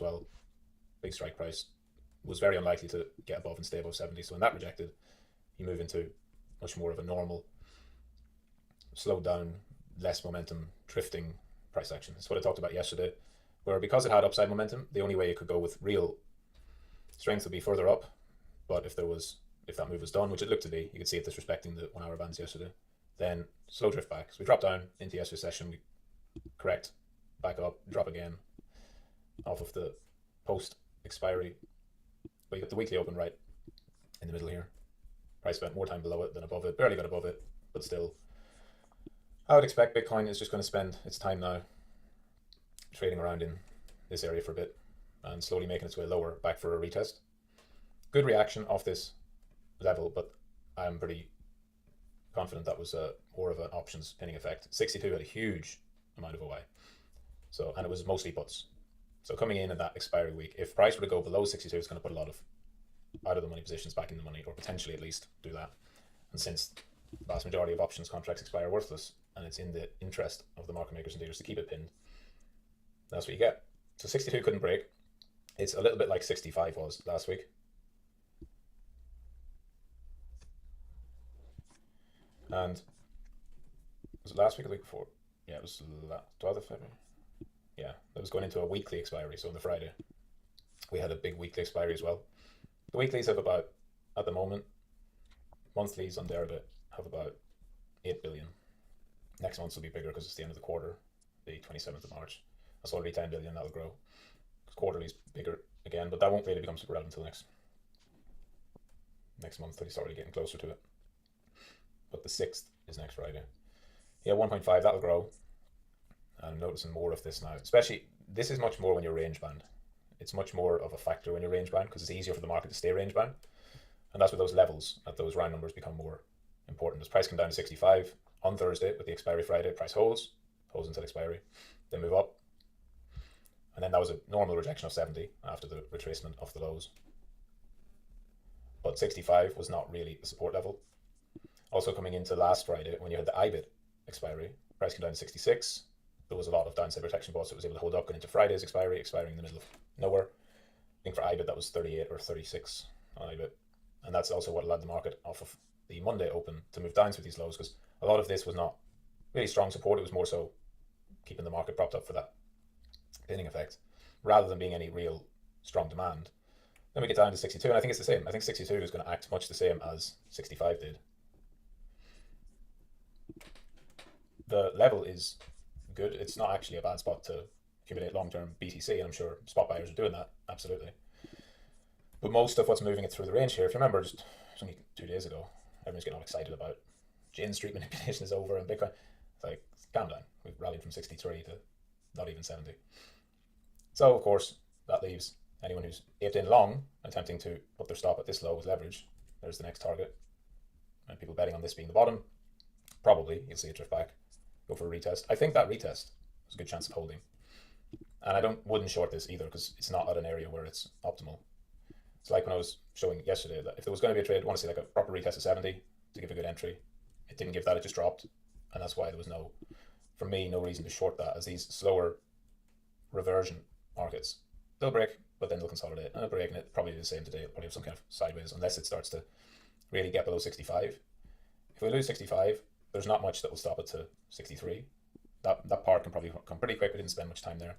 well, big strike price, was very unlikely to get above and stay above 70. So when that rejected, you move into much more of a normal, slowed down, less momentum, drifting price action. That's what I talked about yesterday, where because it had upside momentum, the only way it could go with real strength would be further up. But if that move was done, which it looked to be, you could see it disrespecting the 1 hour bands yesterday, then slow drift back. So we drop down into yesterday's session, we correct, back up, drop again off of the post expiry. But you get the weekly open right in the middle here. Price spent more time below it than above it, barely got above it, but still. I would expect Bitcoin is just going to spend its time now trading around in this area for a bit and slowly making its way lower back for a retest. Good reaction off this level, but I'm pretty confident that was more of an options pinning effect. 62 had a huge amount of OI, so, and it was mostly puts. So coming in at that expiry week, if price were to go below 62, it's going to put a lot of out of the money positions back in the money, or potentially at least do that. And since the vast majority of options contracts expire worthless, and it's in the interest of the market makers and dealers to keep it pinned, that's what you get. So 62 couldn't break. It's a little bit like 65 was last week. And was it last week or the week before? Yeah, it was 12th of February. Yeah, that was going into a weekly expiry. So on the Friday, we had a big weekly expiry as well. The weeklies have about, at the moment, monthlies on Deribit have about 8 billion. Next month will be bigger because it's the end of the quarter, the 27th of March. That's already 10 billion, that'll grow. Quarterly is bigger again, but that won't really become super relevant until next month. It's already getting closer to it. But the 6th is next Friday. Yeah, 1.5, that'll grow. I'm noticing more of this now. Especially, this is much more when you're range bound. It's much more of a factor when you're range bound because it's easier for the market to stay range bound. And that's where those levels at those round numbers become more important. As price come down to 65 on Thursday with the expiry Friday, price holds until expiry, then move up. And then that was a normal rejection of 70 after the retracement of the lows. But 65 was not really a support level. Also coming into last Friday, when you had the IBIT expiry, price came down to 66. There was a lot of downside protection bought, so it was able to hold up going into Friday's expiring in the middle of nowhere. I think for IBIT that was 38 or 36 on IBIT. And that's also what allowed the market off of the Monday open to move down through these lows, because a lot of this was not really strong support. It was more so keeping the market propped up for that pinning effect rather than being any real strong demand. Then we get down to 62, and I think it's the same. I think 62 is going to act much the same as 65 did. The level is good. It's not actually a bad spot to accumulate long-term BTC, and I'm sure spot buyers are doing that, absolutely. But most of what's moving it through the range here, if you remember, just only 2 days ago, everyone's getting all excited about Jane Street manipulation is over and Bitcoin. It's like, calm down. We've rallied from 63 to not even 70. So, of course, that leaves anyone who's aped in long attempting to put their stop at this low with leverage. There's the next target. And people betting on this being the bottom, probably you'll see it drift back, go for a retest. I think that retest has a good chance of holding. And I wouldn't short this either because it's not at an area where it's optimal. It's like when I was showing yesterday that if there was going to be a trade, I want to see like a proper retest of 70 to give a good entry. It didn't give that, it just dropped. And that's why there was for me, no reason to short that, as these slower reversion markets, they'll break, but then they'll consolidate. And they'll break, and it probably be the same today. It'll probably have some kind of sideways unless it starts to really get below 65. If we lose 65, there's not much that will stop it to 63. That part can probably come pretty quick. We didn't spend much time there.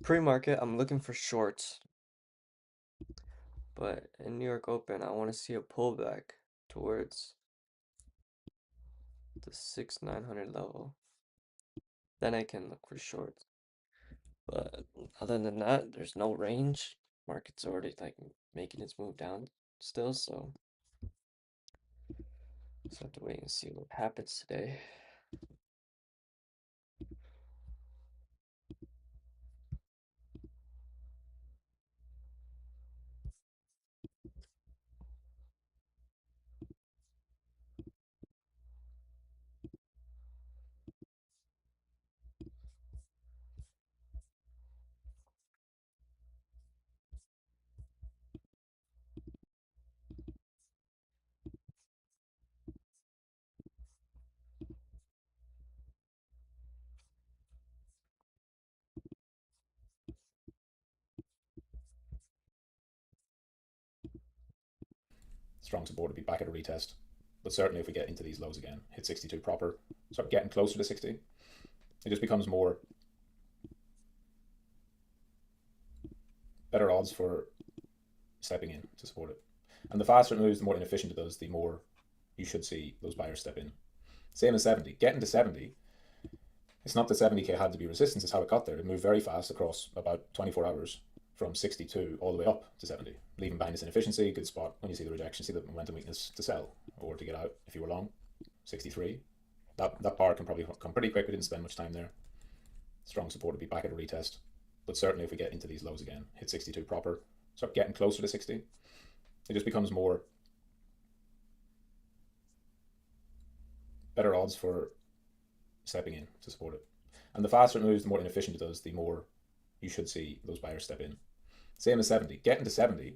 Pre-market, I'm looking for shorts, but in New York Open, I want to see a pullback towards the 6,900 level. Then I can look for shorts. But other than that, there's no range. Market's already like making its move down still, so just have to wait and see what happens today. Strong support to be back at a retest. But certainly if we get into these lows again, hit 62 proper, start getting closer to 60, it just becomes more better odds for stepping in to support it. And the faster it moves, the more inefficient it does, the more you should see those buyers step in. Same as 70. Getting to 70, it's not that 70k had to be resistance, it's how it got there. It moved very fast across about 24 hours from 62 all the way up to 70, leaving behind this inefficiency. Good spot when you see the rejection, see the momentum weakness to sell or to get out if you were long. 63. That bar can probably come pretty quick. We didn't spend much time there. Strong support to be back at a retest. But certainly if we get into these lows again, hit 62 proper, start getting closer to 60, it just becomes more better odds for stepping in to support it. And the faster it moves, the more inefficient it does, the more you should see those buyers step in. Same as 70. Getting to 70,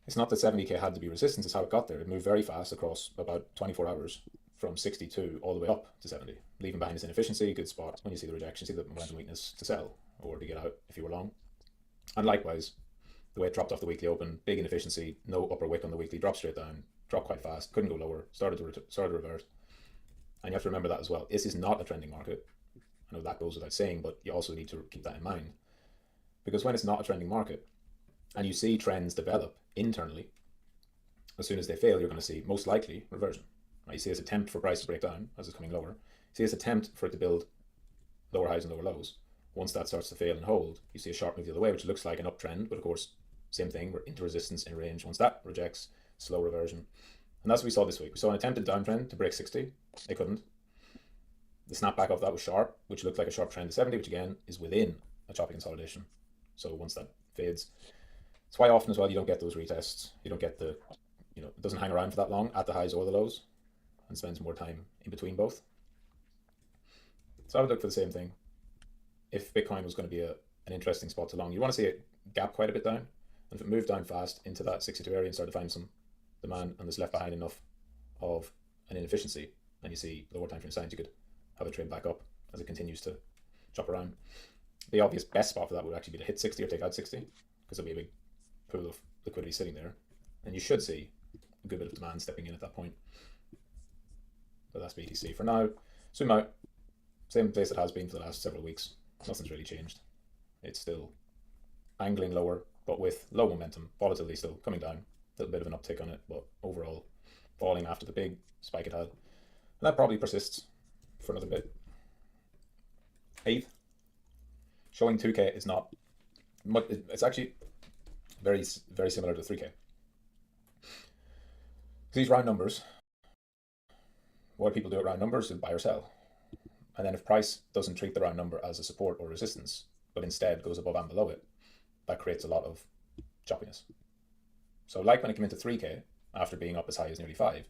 it's not that 70k had to be resistance, it's how it got there. It moved very fast across about 24 hours from 62 all the way up to 70, leaving behind this inefficiency. Good spot when you see the rejection, see the momentum weakness to sell or to get out if you were long. And likewise, the way it dropped off the weekly open, big inefficiency, no upper wick on the weekly, dropped straight down, dropped quite fast, couldn't go lower, started to revert. And you have to remember that as well. This is not a trending market. I know that goes without saying, but you also need to keep that in mind. Because when it's not a trending market and you see trends develop internally, as soon as they fail, you're going to see most likely reversion. Right? You see this attempt for price to break down as it's coming lower. You see this attempt for it to build lower highs and lower lows. Once that starts to fail and hold, you see a sharp move the other way, which looks like an uptrend, but of course, same thing, we're into resistance in range. Once that rejects, slow reversion. And that's what we saw this week. We saw an attempted downtrend to break 60. They couldn't. The snapback of that was sharp, which looked like a sharp trend to 70, which again is within a choppy consolidation. So once that fades, it's why often as well you don't get those retests. You don't get the, it doesn't hang around for that long at the highs or the lows and spends more time in between both. So I would look for the same thing. If Bitcoin was going to be an interesting spot to long, you want to see it gap quite a bit down. And if it moved down fast into that 62 area and started to find some demand and there's left behind enough of an inefficiency, and you see lower time frame signs, you could have it trade back up as it continues to chop around. The obvious best spot for that would actually be to hit 60 or take out 60, because there'll be a big pool of liquidity sitting there. And you should see a good bit of demand stepping in at that point. But that's BTC for now. Zoom out. Same place it has been for the last several weeks. Nothing's really changed. It's still angling lower, but with low momentum. Volatility still coming down. A little bit of an uptick on it, but overall falling after the big spike it had. And that probably persists for another bit. ETH, showing 2k is not much. It's actually very, very similar to 3k. These round numbers, what people do at round numbers is buy or sell. And then if price doesn't treat the round number as a support or resistance, but instead goes above and below it, that creates a lot of choppiness. So like when it came into 3k, after being up as high as nearly 5,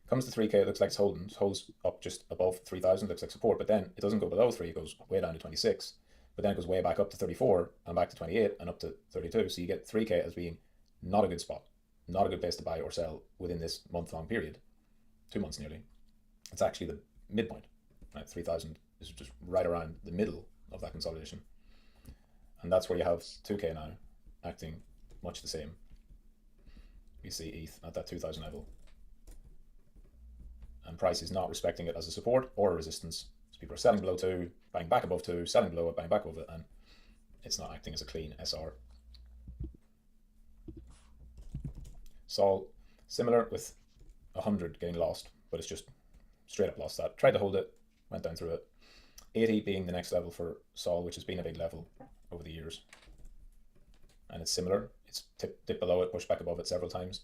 comes to 3k, it looks like it's holds up just above 3,000, looks like support, but then it doesn't go below 3, it goes way down to 26, but then it goes way back up to 34, and back to 28, and up to 32, so you get 3k as being not a good spot, not a good place to buy or sell within this month-long period, 2 months nearly. It's actually the midpoint, right? 3,000 is just right around the middle of that consolidation. And that's where you have 2k now, acting much the same. You see ETH at that 2,000 level. And price is not respecting it as a support or a resistance. So people are selling below 2, buying back above 2, selling below it, buying back above it, and it's not acting as a clean SR. Sol, similar with 100 getting lost, but it's just straight up lost that. Tried to hold it, went down through it. 80 being the next level for Sol, which has been a big level over the years. And it's similar. It's dipped below it, pushed back above it several times.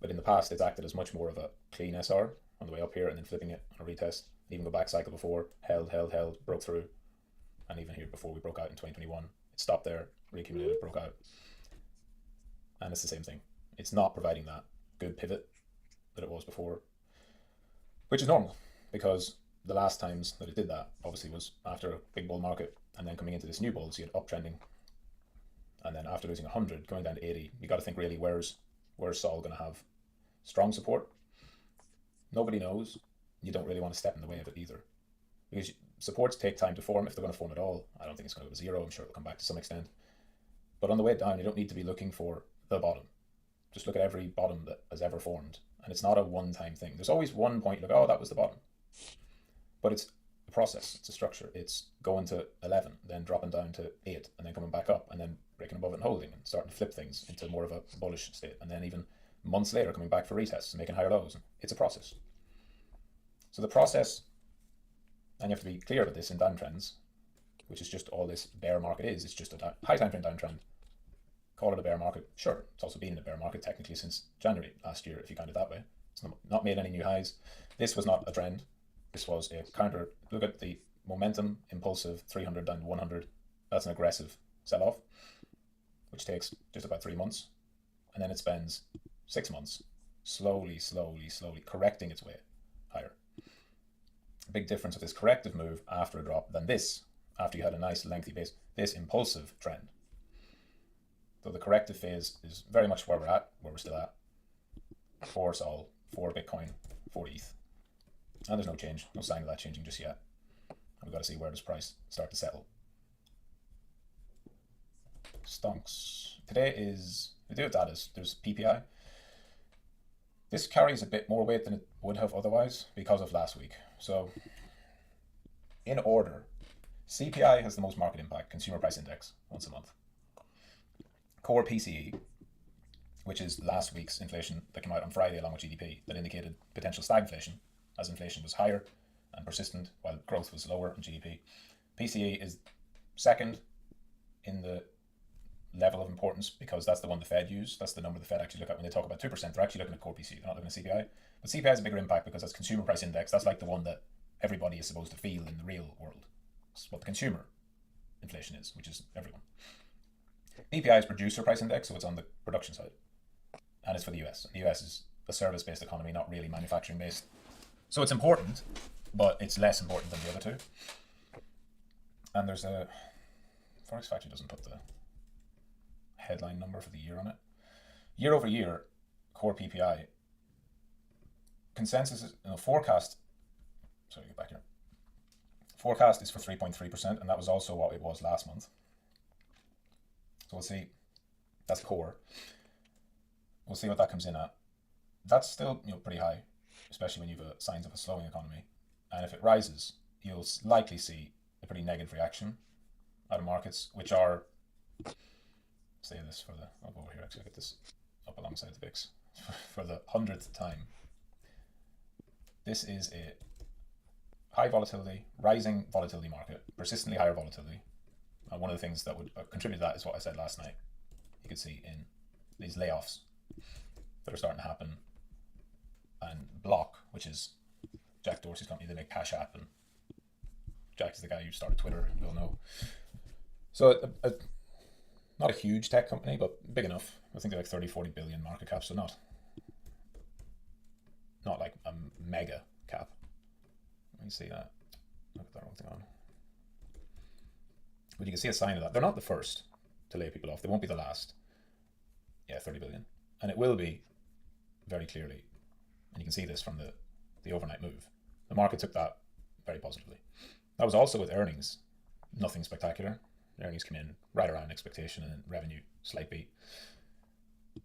But in the past, it's acted as much more of a clean SR on the way up here and then flipping it on a retest. Even go back cycle before, held, broke through. And even here before we broke out in 2021, it stopped there, reaccumulated, broke out. And it's the same thing. It's not providing that good pivot that it was before, which is normal because the last times that it did that obviously was after a big bull market and then coming into this new bull, so you had uptrending. And then after losing 100, going down to 80, you got to think really where's Sol going to have strong support? Nobody knows. You don't really want to step in the way of it either, because supports take time to form if they're going to form at all. I don't think it's going to go to zero. I'm sure it'll come back to some extent. But on the way down, you don't need to be looking for the bottom. Just look at every bottom that has ever formed. And it's not a one-time thing. There's always one point, like, oh, that was the bottom. But it's a process. It's a structure. It's going to 11, then dropping down to 8, and then coming back up, and then breaking above it and holding, and starting to flip things into more of a bullish state. And then even months later, coming back for retests and making higher lows. It's a process. So the process, and you have to be clear about this in downtrends, which is just all this bear market is. It's just a high time frame downtrend. Call it a bear market. Sure, it's also been in a bear market technically since January last year, if you count it that way. It's not made any new highs. This was not a trend. This was a counter. Look at the momentum, impulsive, 300 down to 100. That's an aggressive sell-off, which takes just about 3 months. And then it spends 6 months slowly correcting its way higher. A big difference with this corrective move after a drop than this, after you had a nice lengthy base, this impulsive trend. So the corrective phase is very much where we're still at. For Sol, for Bitcoin, for ETH. And there's no change, no sign of that changing just yet. And we've got to see where does price start to settle. Stonks. Today is, we do have data, there's PPI. This carries a bit more weight than it would have otherwise because of last week. So, in order, CPI has the most market impact, Consumer Price Index, once a month. Core PCE, which is last week's inflation that came out on Friday along with GDP, that indicated potential stagflation as inflation was higher and persistent while growth was lower in GDP. PCE is second in the level of importance because that's the one the Fed use. That's the number the Fed actually look at when they talk about 2%. They're actually looking at core PCE, they're not looking at CPI. But CPI has a bigger impact because that's Consumer Price Index. That's like the one that everybody is supposed to feel in the real world. It's what the consumer inflation is, which is everyone. PPI is Producer Price Index, so it's on the production side. And it's for the US. The US is a service-based economy, not really manufacturing-based. So it's important, but it's less important than the other two. And there's a... Forex Factory doesn't put the headline number for the year on it. Year over year, core PPI, consensus is, forecast, sorry, get back here. Forecast is for 3.3%, and that was also what it was last month. So we'll see. That's core. We'll see what that comes in at. That's still pretty high, especially when you've signs of a slowing economy. And if it rises, you'll likely see a pretty negative reaction out of markets, which are, say this for the, I'll go over here actually, I'll get this up alongside the VIX for the 100th time. This is a high volatility, rising volatility market, persistently higher volatility. And one of the things that would contribute to that is what I said last night. You could see in these layoffs that are starting to happen. And Block, which is Jack Dorsey's company, they make Cash App, and Jack is the guy who started Twitter, you'll know. So not a huge tech company, but big enough. I think they're like 30-40 billion market cap, so not like a mega cap. Let me see that. I'll put that wrong thing on. But you can see a sign of that. They're not the first to lay people off. They won't be the last. Yeah, 30 billion. And it will be very clearly. And you can see this from the overnight move. The market took that very positively. That was also with earnings. Nothing spectacular. Earnings came in right around expectation and revenue slight beat.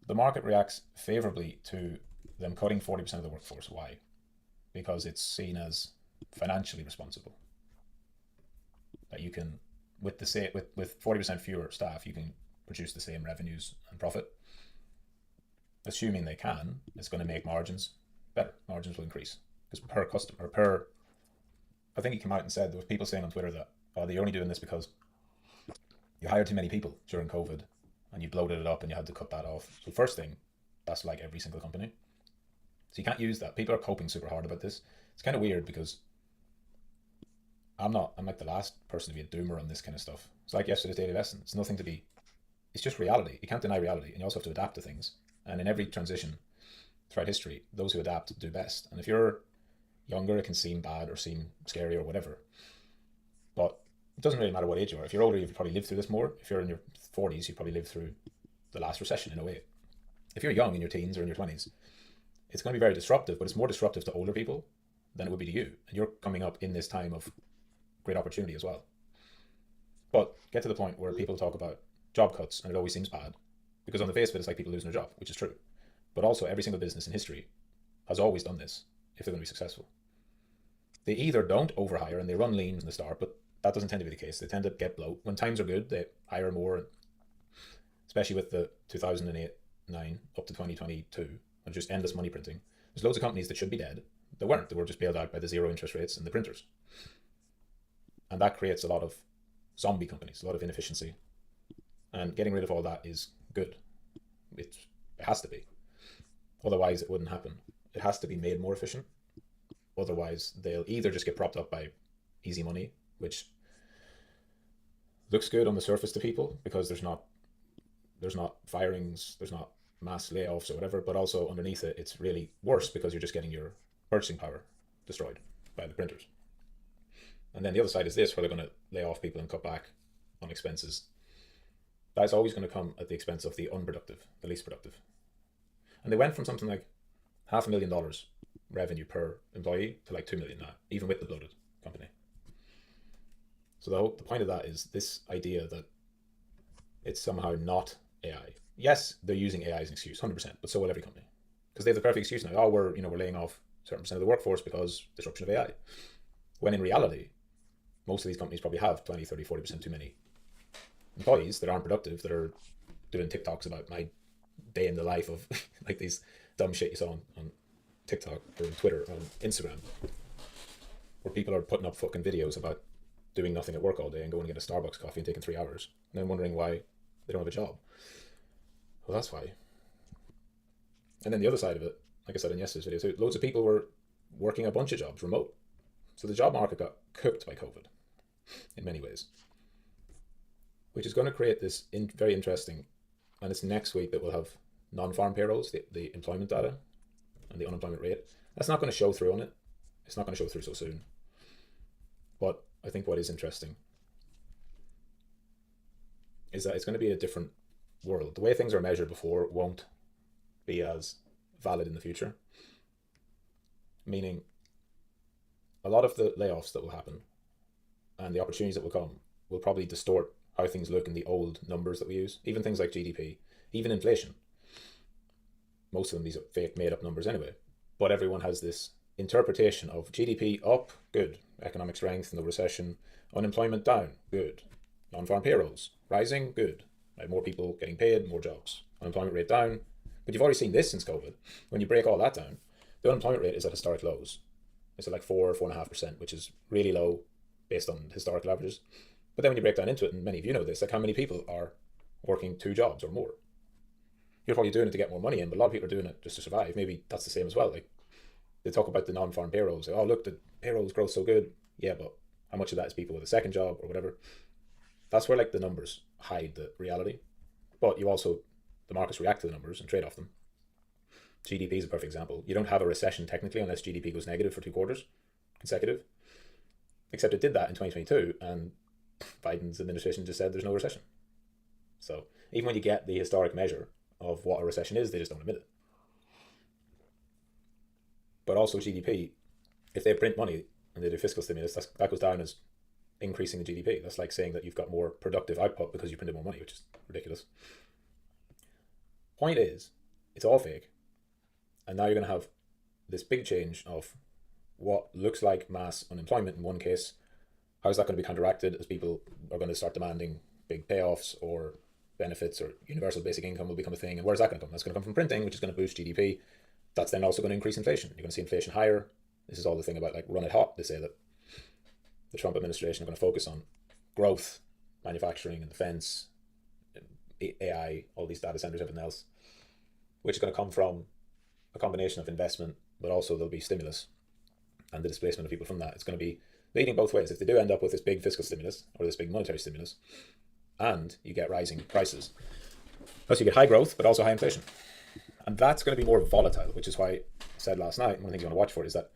The market reacts favorably to them cutting 40% of the workforce. Why? Because it's seen as financially responsible. That you can with the same with 40% fewer staff, you can produce the same revenues and profit. Assuming they can, it's going to make margins better. Margins will increase because per customer or per. I think he came out and said there was people saying on Twitter that they're only doing this because you hired too many people during COVID and you bloated it up and you had to cut that off. So first thing, that's like every single company. So you can't use that. People are coping super hard about this. It's kind of weird because I'm like the last person to be a doomer on this kind of stuff. It's like yesterday's daily lesson. It's nothing to be. It's just reality. You can't deny reality, and you also have to adapt to things. And in every transition throughout history, those who adapt do best. And if you're younger, it can seem bad or seem scary or whatever. But it doesn't really matter what age you are. If you're older, you've probably lived through this more. If you're in your 40s, you probably lived through the last recession in a way. If you're young in your teens or in your 20s, it's going to be very disruptive, but it's more disruptive to older people than it would be to you. And you're coming up in this time of great opportunity as well. But get to the point where people talk about job cuts and it always seems bad because on the face of it, it's like people losing their job, which is true. But also every single business in history has always done this if they're going to be successful. They either don't overhire and they run lean from the start, but that doesn't tend to be the case. They tend to get bloat. When times are good, they hire more, especially with the 2008-9 up to 2022 of just endless money printing. There's loads of companies that should be dead that weren't. They were just bailed out by the zero interest rates and the printers. And that creates a lot of zombie companies, a lot of inefficiency. And getting rid of all that is good. It has to be. Otherwise, it wouldn't happen. It has to be made more efficient. Otherwise, they'll either just get propped up by easy money, which looks good on the surface to people because there's not firings, there's not mass layoffs or whatever, but also underneath it, it's really worse because you're just getting your purchasing power destroyed by the printers. And then the other side is this, where they're going to lay off people and cut back on expenses. That's always going to come at the expense of the unproductive, the least productive. And they went from something like $500,000 revenue per employee to like 2 million now, even with the bloated company. So the point of that is this idea that it's somehow not AI. Yes, they're using AI as an excuse, 100%, but so will every company. Because they have the perfect excuse now. Oh, we're laying off a certain percent of the workforce because disruption of AI. When in reality, most of these companies probably have 20, 30, 40% too many employees that aren't productive, that are doing TikToks about my day in the life of like these dumb shit you saw on TikTok or on Twitter or on Instagram, where people are putting up fucking videos about doing nothing at work all day and going to get a Starbucks coffee and taking 3 hours and then wondering why they don't have a job. Well, that's why. And then the other side of it, like I said in yesterday's video too, loads of people were working a bunch of jobs remote. So the job market got cooked by COVID in many ways, which is going to create this very interesting, and it's next week that we'll have non-farm payrolls, the employment data and the unemployment rate. That's not going to show through on it. It's not going to show through so soon. But I think what is interesting is that it's going to be a different world. The way things are measured before won't be as valid in the future. Meaning, a lot of the layoffs that will happen and the opportunities that will come will probably distort how things look in the old numbers that we use. Even things like GDP, even inflation. Most of them, these are fake, made up numbers anyway. But everyone has this interpretation of GDP up, good. Economic strength, no recession. Unemployment down, good. Non-farm payrolls rising, good. Like more people getting paid, more jobs. Unemployment rate down. But you've already seen this since COVID. When you break all that down, the unemployment rate is at historic lows. It's at like 4.5%, which is really low based on historical averages. But then when you break down into it, and many of you know this, like how many people are working 2 jobs or more? You're probably doing it to get more money in, but a lot of people are doing it just to survive. Maybe that's the same as well. Like they talk about the non-farm payrolls. Like, oh, look, the payrolls growth so good. Yeah, but how much of that is people with a second job or whatever? That's where like the numbers hide the reality. But you also, the markets react to the numbers and trade off them. GDP is a perfect example. You don't have a recession technically unless GDP goes negative for 2 quarters consecutive. Except it did that in 2022, and Biden's administration just said there's no recession. So even when you get the historic measure of what a recession is, they just don't admit it. But also GDP, if they print money and they do fiscal stimulus, that goes down as increasing the GDP. That's like saying that you've got more productive output because you printed more money, which is ridiculous. Point is, it's all fake. And now you're going to have this big change of what looks like mass unemployment in one case How's that going to be counteracted as people are going to start demanding big payoffs, or benefits, or universal basic income will become a thing? And where's that going to come? That's going to come from printing, which is going to boost GDP. That's then also going to increase inflation. You're going to see inflation higher. This is all the thing about like run it hot. They say that the Trump administration are going to focus on growth, manufacturing and defense, AI, all these data centers, everything else, which is going to come from a combination of investment, but also there'll be stimulus and the displacement of people from that. It's going to be leading both ways. If they do end up with this big fiscal stimulus or this big monetary stimulus, and you get rising prices, plus you get high growth, but also high inflation. And that's going to be more volatile, which is why I said last night, one of the things you want to watch for is that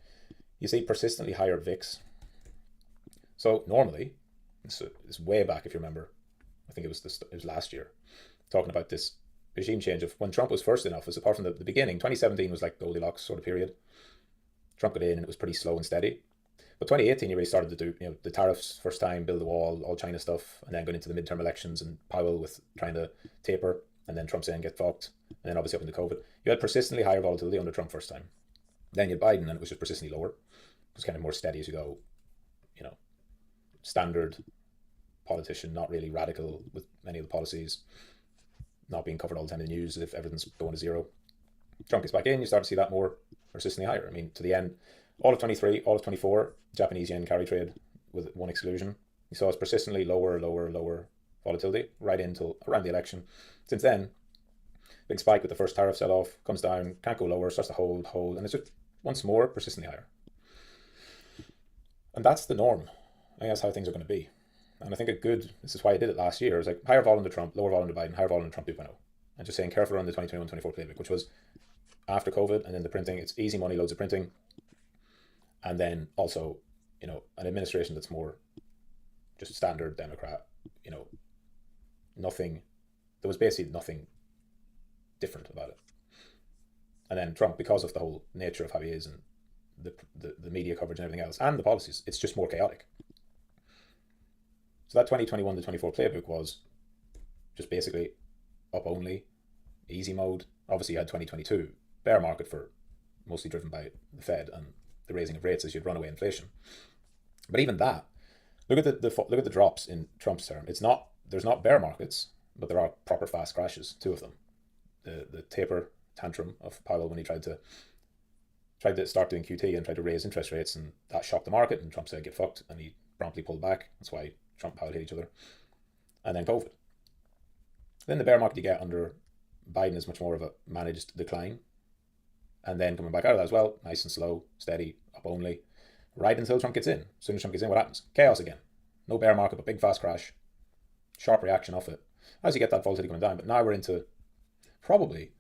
you see persistently higher VIX. So normally, it's way back, if you remember, I think it was last year, talking about this regime change of when Trump was first in office. Apart from the beginning, 2017 was like Goldilocks sort of period. Trump got in and it was pretty slow and steady. But 2018, you really started to do, the tariffs first time, build the wall, all China stuff, and then going into the midterm elections and Powell with trying to taper, and then Trump saying get fucked, and then obviously up into COVID. You had persistently higher volatility under Trump first time. Then you had Biden, and it was just persistently lower. It was kind of more steady as you go, standard politician, not really radical with many of the policies, not being covered all the time in the news if everything's going to zero. Trump gets back in, you start to see that more persistently higher. I mean, to the end, all of 23, all of 24, Japanese yen carry trade with one exclusion. You saw it's persistently lower volatility right until around the election. Since then, big spike with the first tariff sell-off, comes down, can't go lower, starts to hold, and it's just once more persistently higher. And that's the norm. I think that's how things are going to be. And I think this is why I did it last year, is like higher vol under Trump, lower vol under Biden, higher vol under Trump 2.0. And just saying careful around the 2021-24 playbook, which was after COVID, and then the printing, it's easy money, loads of printing. And then also, an administration that's more just standard Democrat, there was basically nothing different about it. And then Trump, because of the whole nature of how he is and the media coverage and everything else, and the policies, it's just more chaotic. So that 2021 to 24 playbook was just basically up only, easy mode. Obviously, you had 2022 bear market for mostly driven by the Fed and the raising of rates as you'd run away inflation. But even that, look at the drops in Trump's term. There's not bear markets, but there are proper fast crashes. Two of them, the taper tantrum of Powell when he tried to start doing QT and tried to raise interest rates, and that shocked the market, and Trump said get fucked, and he promptly pulled back. That's why Trump and Powell hit each other. And then COVID. Then the bear market you get under Biden is much more of a managed decline. And then coming back out of that as well, nice and slow, steady, up only, right until Trump gets in. As soon as Trump gets in, what happens? Chaos again. No bear market, but big fast crash. Sharp reaction off it. As you get that volatility coming down. But now we're into probably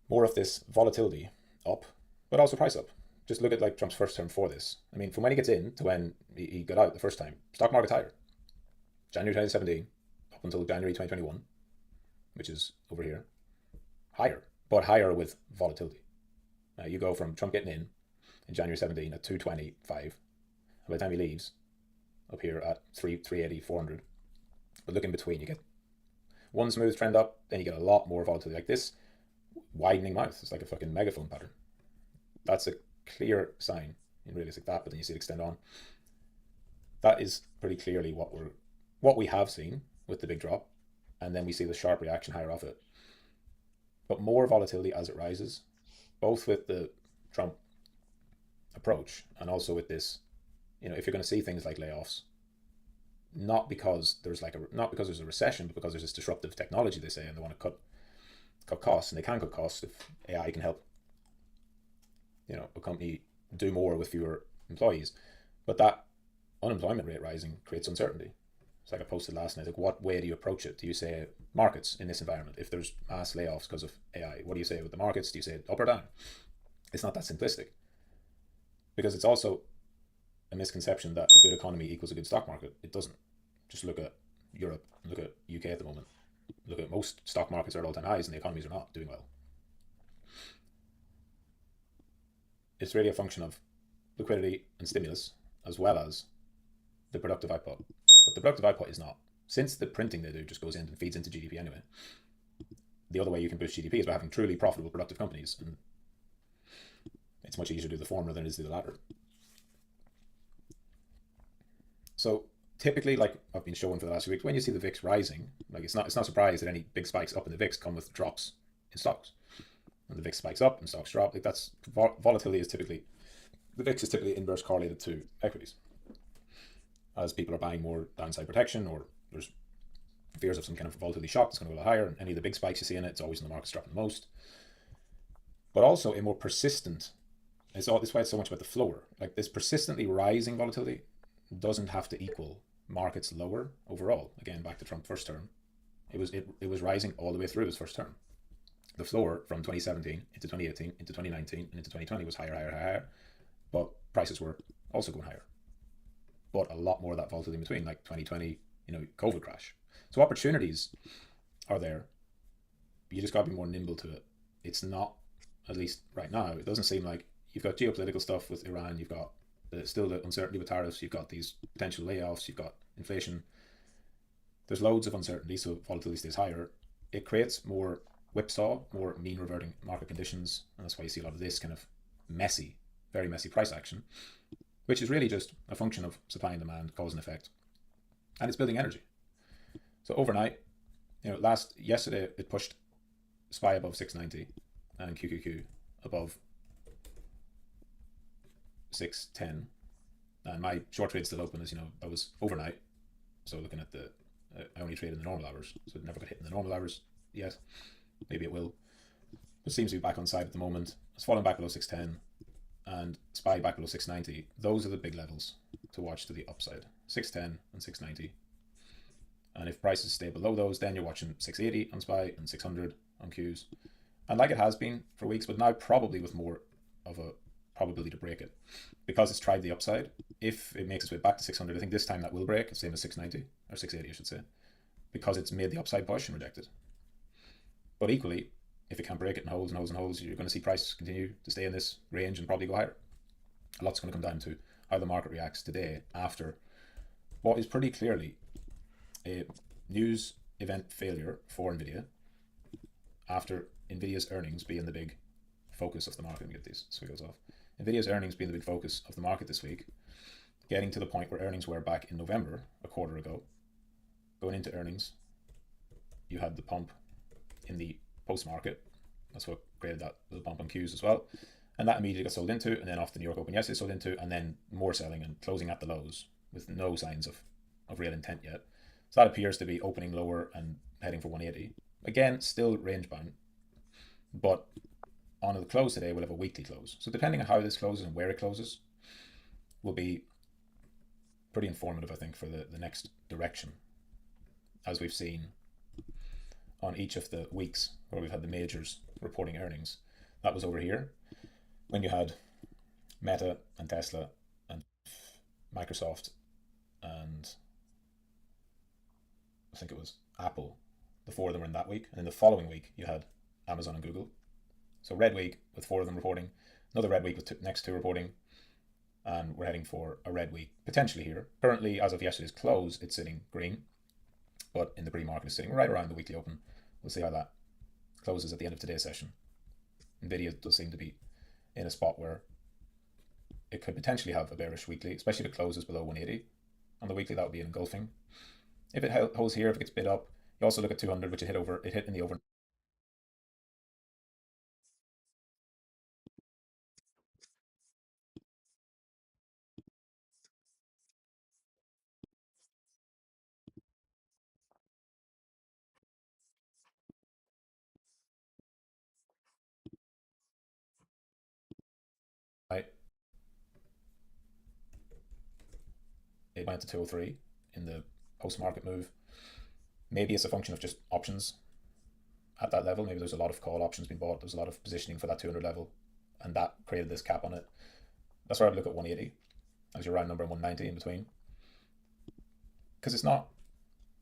more of this volatility up, but also price up. Just look at like Trump's first term for this. I mean, from when he gets in to when he got out the first time, stock market's higher. January 2017 up until January 2021, which is over here, higher, but higher with volatility. Now you go from Trump getting in January 17 at 225, and by the time he leaves, up here at 380, 400. But look in between, you get one smooth trend up, then you get a lot more volatility. Like this widening mouth, it's like a fucking megaphone pattern. That's a clear sign in realistic that, but then you see it extend on. That is pretty clearly what we have seen with the big drop, and then we see the sharp reaction higher off it. But more volatility as it rises, both with the Trump approach and also with this, if you're going to see things like layoffs, not because there's a recession, but because there's this disruptive technology, they say, and they want to cut costs, and they can cut costs if AI can help a company do more with fewer employees. But that unemployment rate rising creates uncertainty. It's like I posted last night, like what way do you approach it? Do you say markets in this environment? If there's mass layoffs because of AI, what do you say with the markets? Do you say up or down? It's not that simplistic, because it's also a misconception that a good economy equals a good stock market. It doesn't. Just look at Europe, look at UK at the moment. Look at most stock markets are at all-time highs and the economies are not doing well. It's really a function of liquidity and stimulus, as well as the productive output. But the productive output is not. Since the printing they do just goes in and feeds into GDP anyway, the other way you can boost GDP is by having truly profitable, productive companies. And it's much easier to do the former than it is to do the latter. So typically, like I've been showing for the last few weeks, when you see the VIX rising, like it's not surprised that any big spikes up in the VIX come with drops in stocks. When the VIX spikes up and stocks drop, like that's volatility is typically, the VIX is typically inverse correlated to equities, as people are buying more downside protection, or there's fears of some kind of volatility shock that's going to go a lot higher. And any of the big spikes you see in it, it's always in the markets dropping the most. But also a more persistent, it's all, this is why it's so much about the floor. Like this persistently rising volatility doesn't have to equal markets lower overall. Again, back to Trump first term, it was rising all the way through his first term. The floor from 2017 into 2018 into 2019 and into 2020 was higher, but prices were also going higher. But a lot more of that volatility in between, like 2020, COVID crash. So opportunities are there. You just got to be more nimble to it. It's not, at least right now, it doesn't seem like you've got geopolitical stuff with Iran. You've got still the uncertainty with tariffs. You've got these potential layoffs. You've got inflation. There's loads of uncertainty, so volatility stays higher. It creates more whipsaw, more mean reverting market conditions, and that's why you see a lot of this kind of messy, very messy price action, which is really just a function of supply and demand, cause and effect, and it's building energy. So overnight, yesterday it pushed SPY above 690 and QQQ above 610, and my short trade still open, as you know, that was overnight. So looking at I only trade in the normal hours, so it never got hit in the normal hours yet. Maybe it will. It seems to be back on side at the moment. It's fallen back below 610 and SPY back below 690. Those are the big levels to watch to the upside. 610 and 690. And if prices stay below those, then you're watching 680 on SPY and 600 on Qs. And like it has been for weeks, but now probably with more of a probability to break it. Because it's tried the upside, if it makes its way back to 600, I think this time that will break, same as 690, or 680 I should say, because it's made the upside push and rejected. But equally, if it can't break it and holds and holds and holds, you're going to see prices continue to stay in this range and probably go higher. A lot's going to come down to how the market reacts today after what is pretty clearly a news event failure for NVIDIA, after NVIDIA's earnings being the big focus of the market. Let me get these so it goes off. NVIDIA's earnings being the big focus of the market this week, getting to the point where earnings were back in November, a quarter ago. Going into earnings, you had the pump in the post-market. That's what created that little pump on Qs as well. And that immediately got sold into, and then off the New York Open yesterday sold into, and then more selling and closing at the lows with no signs of real intent yet. So that appears to be opening lower and heading for 180. Again, still range bound, but on the close today, we'll have a weekly close. So depending on how this closes and where it closes, will be pretty informative, I think, for the next direction, as we've seen on each of the weeks where we've had the majors reporting earnings. That was over here when you had Meta and Tesla and Microsoft and I think it was Apple. The four of them were in that week. And then the following week you had Amazon and Google. So red week with four of them reporting, another red week with next two reporting, and we're heading for a red week potentially here. Currently, as of yesterday's close, it's sitting green, but in the pre-market it's sitting right around the weekly open. We'll see how that closes at the end of today's session. NVIDIA does seem to be in a spot where it could potentially have a bearish weekly, especially if it closes below 180. On the weekly, that would be engulfing. If it holds here, if it gets bid up, you also look at 200, which it hit in the over. Right. It went to 203 in the post-market move. Maybe it's a function of just options at that level. Maybe there's a lot of call options being bought. There's a lot of positioning for that 200 level, and that created this cap on it. That's where I would look at 180 as your round number and 190 in between. Because it's not.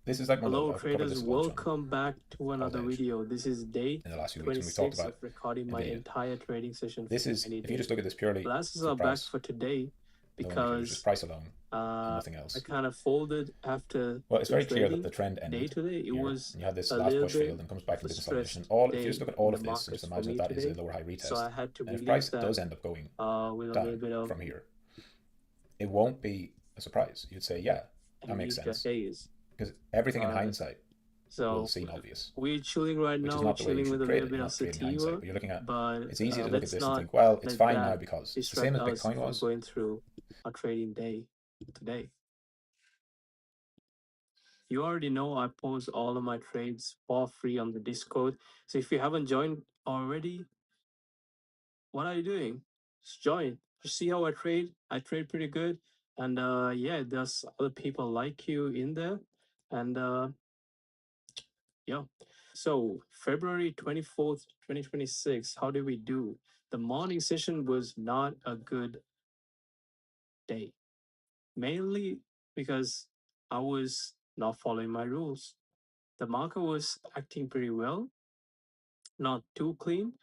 This is like hello traders, welcome back to another video. This is day in the last few weeks when we talked about recording my entire trading session. This is if you just look at this purely. Glasses are back for today because just price alone, nothing else. I kind of folded after. Well, it's very clear that the trend ended. Day today, it was. You had this last push failed and comes back into consolidation. If you just look at all of this, just imagine that is a lower high retest. So I had to. And if price does end up going with a little bit of from here, it won't be a surprise. You'd say, yeah, That makes Mr. sense. Hayes. Because everything in Uh, hindsight will So seem obvious, we're chilling right which now. is We're not the way you chilling with should a trade little it. bit You're of not trading hindsight, sativa, but you're looking at. but It's easy to look at let's this and not think, well, it's let fine that now because it's the distract same as us Bitcoin from was. going through our trading day today. You already know I post all of my trades for free on the Discord. So if you haven't joined already, what are you doing? Just join. Just see how I trade. I trade pretty good. And yeah, there's other people like you in there. And yeah. So February 24th, 2026, how did we do? The morning session was not a good day. Mainly because I was not following my rules. The market was acting pretty well, not too clean,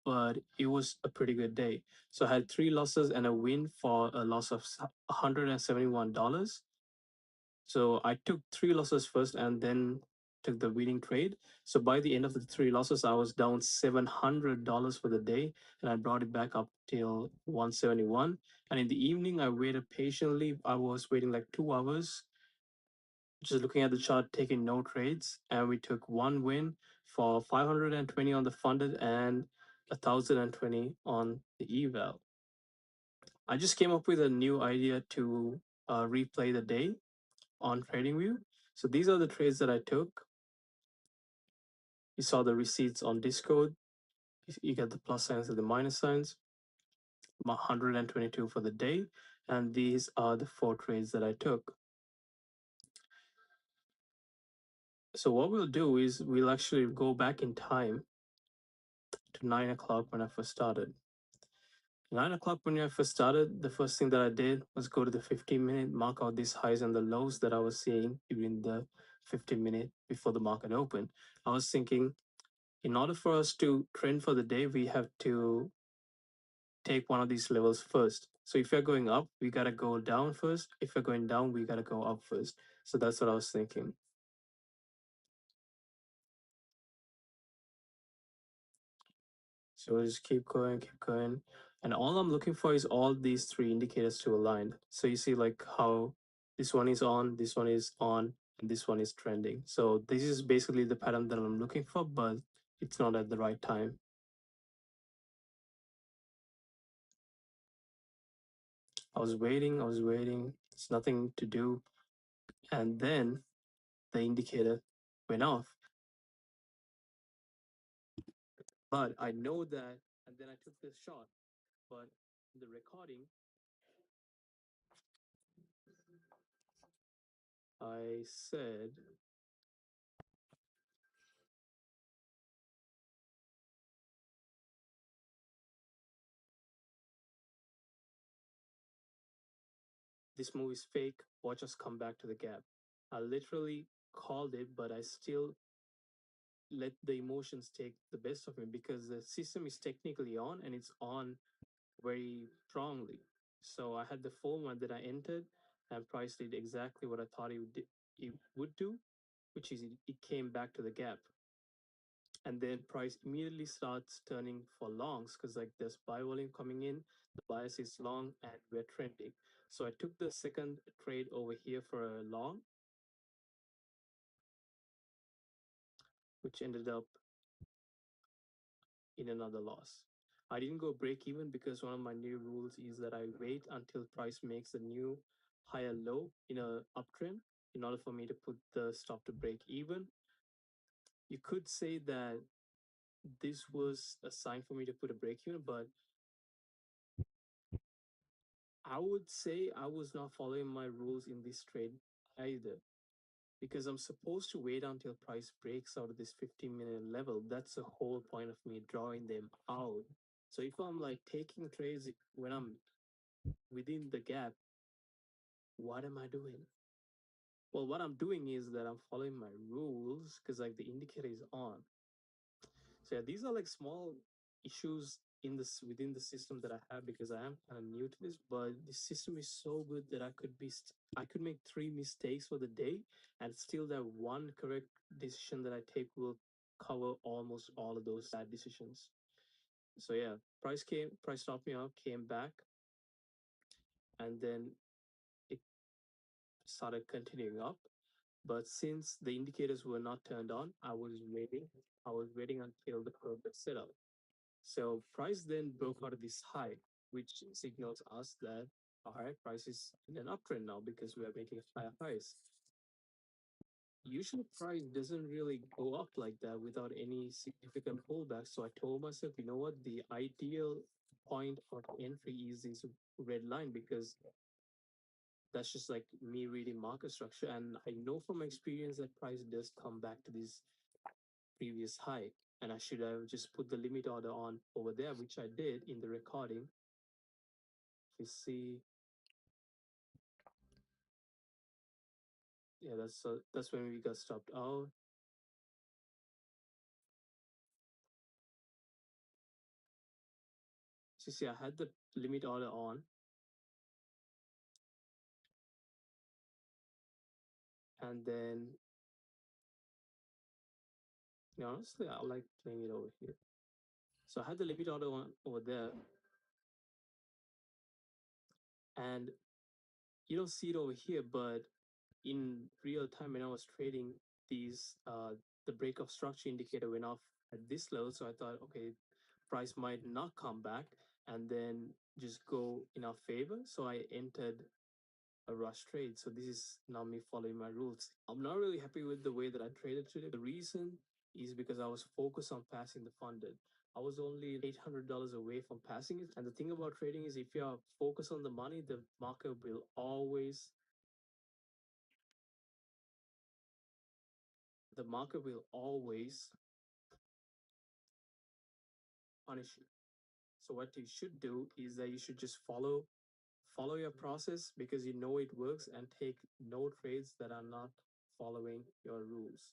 but it was a pretty good day. So I had 3 losses and a win for a loss of $171. So I took 3 losses first and then took the winning trade. So by the end of the 3 losses, I was down $700 for the day, and I brought it back up till 171. And in the evening, I waited patiently. I was waiting like 2 hours, just looking at the chart, taking no trades, and we took one win for 520 on the funded and 1,020 on the eval. I just came up with a new idea to replay the day on TradingView. So these are the trades that I took. You saw the receipts on Discord. You get the plus signs and the minus signs. 122 for the day, and these are the 4 trades that I took. So what we'll do is we'll actually go back in time to 9 o'clock when I first started. 9 o'clock when I first started, the first thing that I did was go to the 15-minute, mark out these highs and the lows that I was seeing during the 15-minute before the market opened. I was thinking, in order for us to trend for the day, we have to take one of these levels first. So if you're going up, we gotta go down first. If you're going down, we gotta go up first. So that's what I was thinking. So we'll just keep going, keep going. And all I'm looking for is all these 3 indicators to align. So you see like how this one is on, this one is on, and this one is trending. So this is basically the pattern that I'm looking for, but it's not at the right time. I was waiting, it's nothing to do. And then the indicator went off. But I know that, and then I took this shot. But in the recording, I said, this move is fake, watch us come back to the gap. I literally called it, but I still let the emotions take the best of me because the system is technically on and it's on very strongly. So I had the full one that I entered and price did exactly what I thought it would do, which is it came back to the gap. And then price immediately starts turning for longs because like there's buy volume coming in, the bias is long and we're trending. So I took the second trade over here for a long, which ended up in another loss. I didn't go break even because one of my new rules is that I wait until price makes a new higher low in a uptrend in order for me to put the stop to break even. You could say that this was a sign for me to put a break even, but I would say I was not following my rules in this trade either because I'm supposed to wait until price breaks out of this 15-minute level. That's the whole point of me drawing them out. So if I'm like taking trades when I'm within the gap, what am I doing? Well, what I'm doing is that I'm following my rules because like the indicator is on. So yeah, these are like small issues in this within the system that I have because I am kind of new to this, but the system is so good that I could make 3 mistakes for the day and still that one correct decision that I take will cover almost all of those bad decisions. So yeah, price stopped me out, came back, and then it started continuing up. But since the indicators were not turned on, I was waiting. I was waiting until the perfect setup. So price then broke out of this high, which signals us that all right, price is in an uptrend now because we are making higher highs. Usually price doesn't really go up like that without any significant pullback. So I told myself, you know what, the ideal point of entry is this red line because that's just like me reading market structure. And I know from experience that price does come back to this previous high. And I should have just put the limit order on over there, which I did in the recording. You see, yeah, that's when we got stopped out. So you see, I had the limit order on, and then honestly, I like playing it over here. So I had the limit order on over there, and you don't see it over here, but in real time when I was trading these, the break of structure indicator went off at this level. So I thought, okay, price might not come back and then just go in our favor. So I entered a rush trade. So this is now me following my rules. I'm not really happy with the way that I traded today. The reason is because I was focused on passing the funded. I was only $800 away from passing it. And the thing about trading is if you are focused on the money, the market will always punish you. So what you should do is that you should just follow your process because you know it works and take no trades that are not following your rules.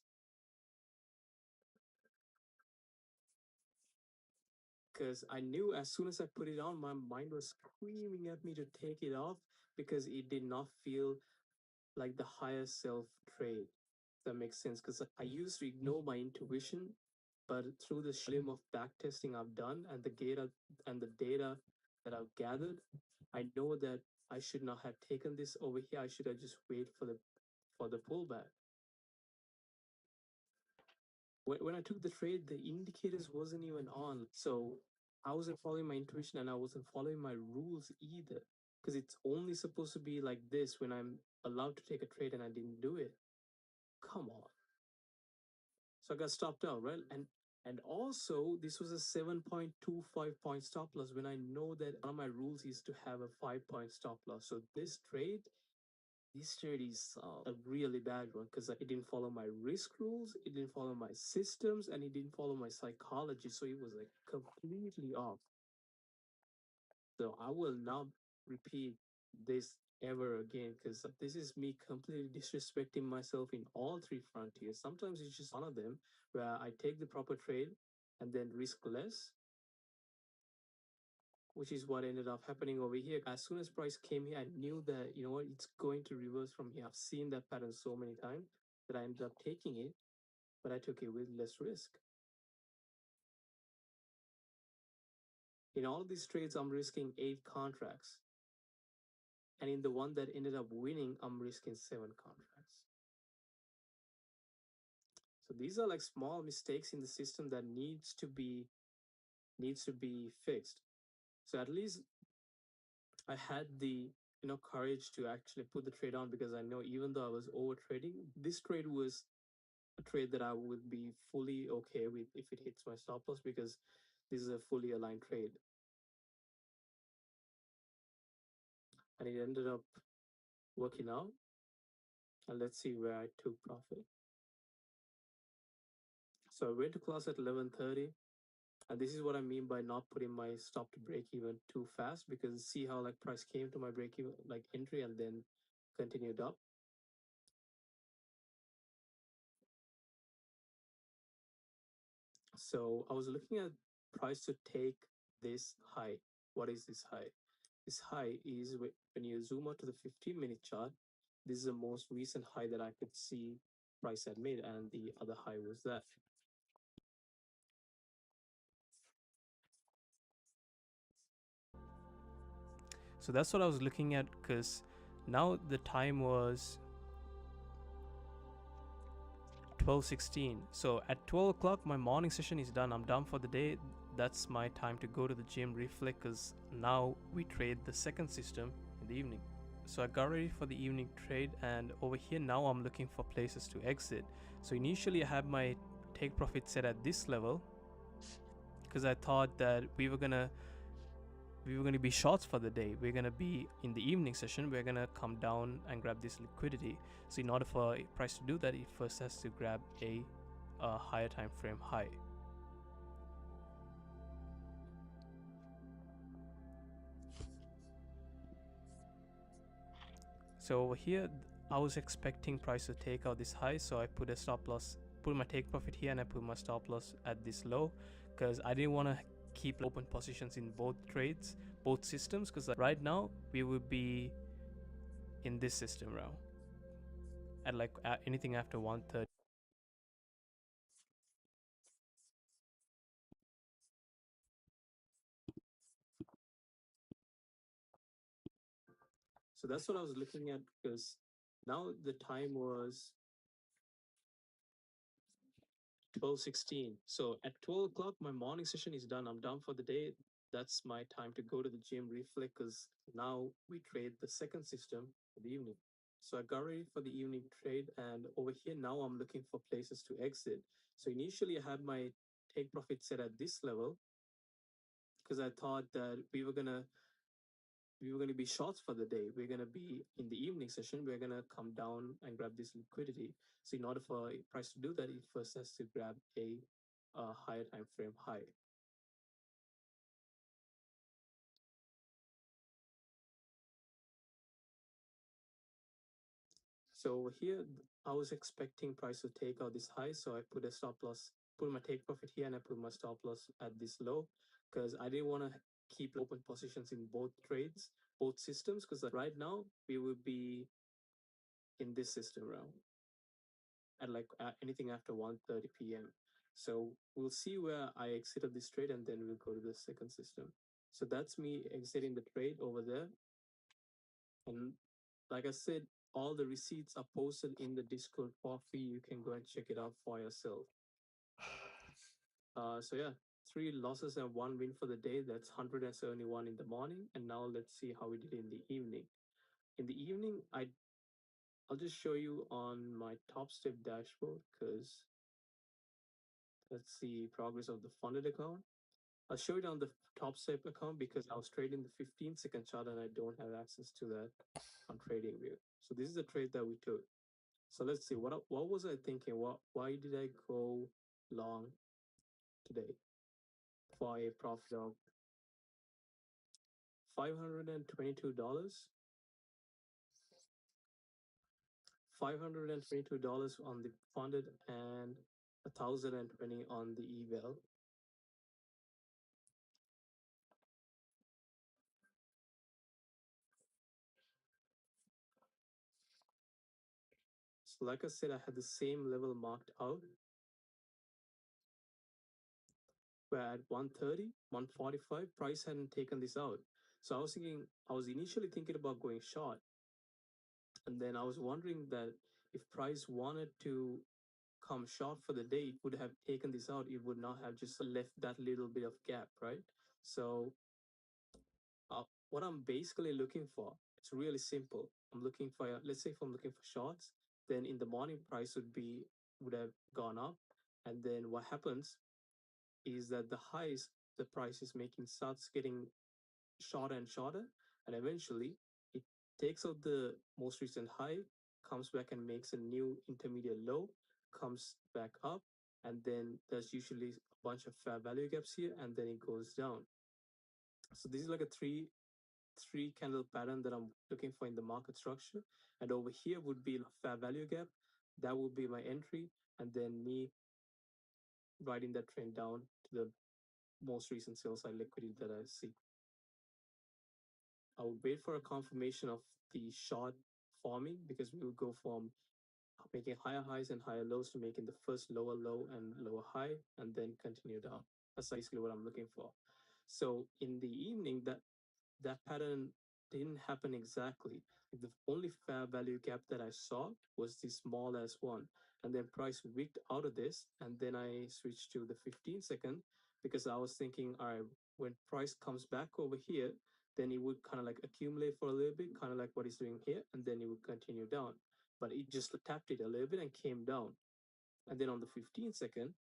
Because I knew as soon as I put it on, my mind was screaming at me to take it off because it did not feel like the higher self trade. That makes sense because I used to ignore my intuition, but through the volume of backtesting I've done and the data that I've gathered, I know that I should not have taken this over here. I should have just waited for the pullback. When I took the trade, the indicators wasn't even on. So I wasn't following my intuition and I wasn't following my rules either. Because it's only supposed to be like this when I'm allowed to take a trade and I didn't do it. Come on. So I got stopped out, right? And also this was a 7.25 point stop loss when I know that one of my rules is to have a 5-point stop loss. So this trade is a really bad one because it didn't follow my risk rules, it didn't follow my systems, and it didn't follow my psychology. So it was like completely off. So I will not repeat this ever again because this is me completely disrespecting myself in all three frontiers. Sometimes it's just one of them where I take the proper trade and then risk less, which is what ended up happening over here. As soon as price came here, I knew that, you know what, it's going to reverse from here. I've seen that pattern so many times that I ended up taking it, but I took it with less risk. In all of these trades, I'm risking 8 contracts. And in the one that ended up winning, I'm risking 7 contracts. So these are like small mistakes in the system that needs to be fixed. So at least I had the courage to actually put the trade on because I know even though I was over trading, this trade was a trade that I would be fully okay with if it hits my stop loss because this is a fully aligned trade. And it ended up working out. And let's see where I took profit. So I went to class at 11:30. And this is what I mean by not putting my stop to break even too fast because see how like price came to my break even like entry and then continued up. So I was looking at price to take this high. What is this high? This high is when you zoom out to the 15-minute chart, this is the most recent high that I could see price had made, and the other high was that. So that's what I was looking at because now the time was 12:16. So at 12 o'clock, my morning session is done. I'm done for the day. That's my time to go to the gym, reflect, because now we trade the second system in the evening. So I got ready for the evening trade, and over here now I'm looking for places to exit. So initially I had my take profit set at this level because I thought that we were gonna be shorts for the day. We're gonna be in the evening session. We're gonna come down and grab this liquidity. So in order for a price to do that, it first has to grab a higher time frame high. So over here, I was expecting price to take out this high, so I put a stop loss, put my take profit here, and I put my stop loss at this low because I didn't want to keep open positions in both trades, both systems, because right now we would be in this system round at like anything after 130. So that's what I was looking at, because now the time was 12:16. So at 12 o'clock, my morning session is done. I'm done for the day. That's my time to go to the gym, reflect, because now we trade the second system in the evening. So I got ready for the evening trade, and over here now I'm looking for places to exit. So initially I had my take profit set at this level because I thought that we were gonna be shorts for the day. We're gonna be in the evening session. We're gonna come down and grab this liquidity. So in order for a price to do that, it first has to grab a higher time frame high. So over here, I was expecting price to take out this high, so I put a stop loss, put my take profit here, and I put my stop loss at this low because I didn't want to keep open positions in both trades, both systems, because right now we will be in this system round at like anything after 1:30 p.m. So we'll see where I exited this trade, and then we'll go to the second system. So that's me exiting the trade over there. And like I said, all the receipts are posted in the Discord for free. You can go and check it out for yourself. So yeah, 3 losses and 1 win for the day. That's 171 in the morning. And now let's see how we did in the evening. In the evening, I'll just show you on my Top Step dashboard because that's the progress of the funded account. I'll show it on the Top Step account because I was trading the 15-second chart and I don't have access to that on TradingView. So this is the trade that we took. So let's see, what was I thinking? Why did I go long today for a profit of $522? $522 on the funded and 1,020 on the eval. So like I said, I had the same level marked out. Where at 130, 145, price hadn't taken this out. So I was initially thinking about going short. And then I was wondering that if price wanted to come short for the day, it would have taken this out. It would not have just left that little bit of gap, right? So what I'm basically looking for, it's really simple. I'm looking for, let's say if I'm looking for shorts, then in the morning price would have gone up. And then what happens is that the highs the price is making starts getting shorter and shorter, and eventually it takes out the most recent high, comes back and makes a new intermediate low, comes back up, and then there's usually a bunch of fair value gaps here, and then it goes down. So this is like a three candle pattern that I'm looking for in the market structure. And over here would be a fair value gap. That would be my entry, and then me riding that trend down to the most recent sell side liquidity that I see. I would wait for a confirmation of the short forming because we will go from making higher highs and higher lows to making the first lower low and lower high and then continue down. That's basically what I'm looking for. So in the evening, that pattern didn't happen exactly. The only fair value gap that I saw was the small as one. and then price wicked out of this, and then I switched to the 15-second because I was thinking, all right, when price comes back over here, then it would kind of like accumulate for a little bit, kind of like what it's doing here, and then it would continue down. But it just tapped it a little bit and came down. And then on the 15-second,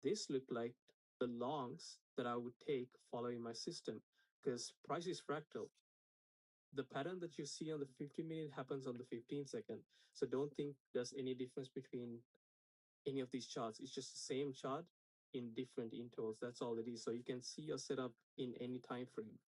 this looked like the longs that I would take following my system, because price is fractal. The pattern that you see on the 50-minute happens on the 15-second. So don't think there's any difference between any of these charts. It's just the same chart in different intervals. That's all it is. So you can see your setup in any time frame.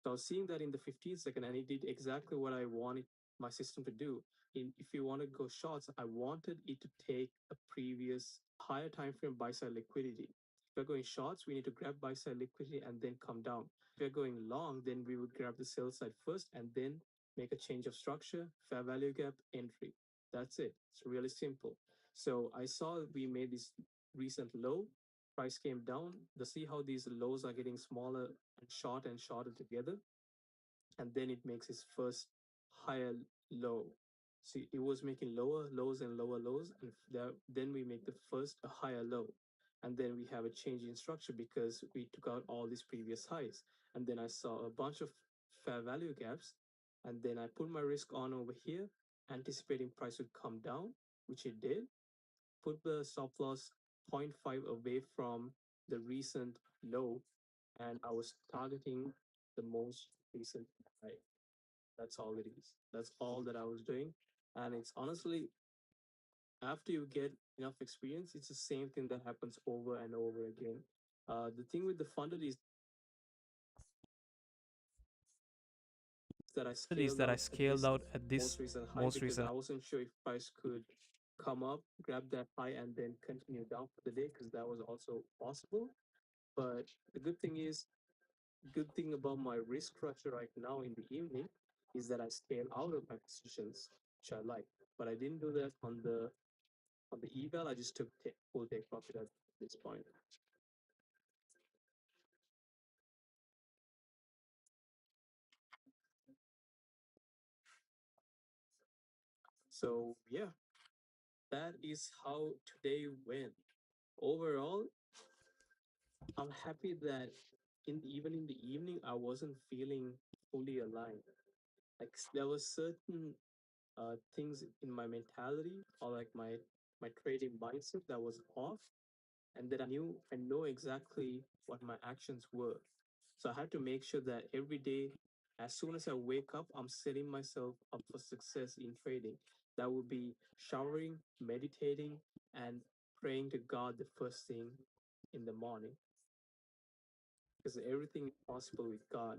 So I was seeing that in the 15-second, and it did exactly what I wanted my system to do. If you want to go shorts, I wanted it to take a previous higher time frame buy side liquidity. If we're going shorts, we need to grab buy side liquidity and then come down. If we're going long, then we would grab the sell side first and then make a change of structure, fair value gap, entry. That's it. It's really simple. So I saw we made this recent low, price came down. To see how these lows are getting smaller and shorter together, and then it makes its first higher low. See, it was making lower lows and lower lows, and then we make the first a higher low, and then we have a change in structure because we took out all these previous highs, and then I saw a bunch of fair value gaps, and then I put my risk on over here, anticipating price would come down, which it did. Put the stop loss 0.5 away from the recent low, and I was targeting the most recent high. That's all it is. That's all that I was doing. And it's honestly, after you get enough experience, it's the same thing that happens over and over again. The thing with the funded is that I Is that I scaled this out at this most recent high most because recent. I wasn't sure if price could come up, grab that high, and then continue down for the day because that was also possible. But the good thing about my risk structure right now in the evening is that I scale out of my positions, which I like. But I didn't do that on the eval. I just took full take profit at this point. So yeah, that is how today went. Overall, I'm happy that even in the evening I wasn't feeling fully aligned. Like there was certain things in my mentality or like my trading mindset that was off, and then I know exactly what my actions were. So I had to make sure that every day, as soon as I wake up, I'm setting myself up for success in trading. That would be showering, meditating, and praying to God the first thing in the morning. Because everything is possible with God.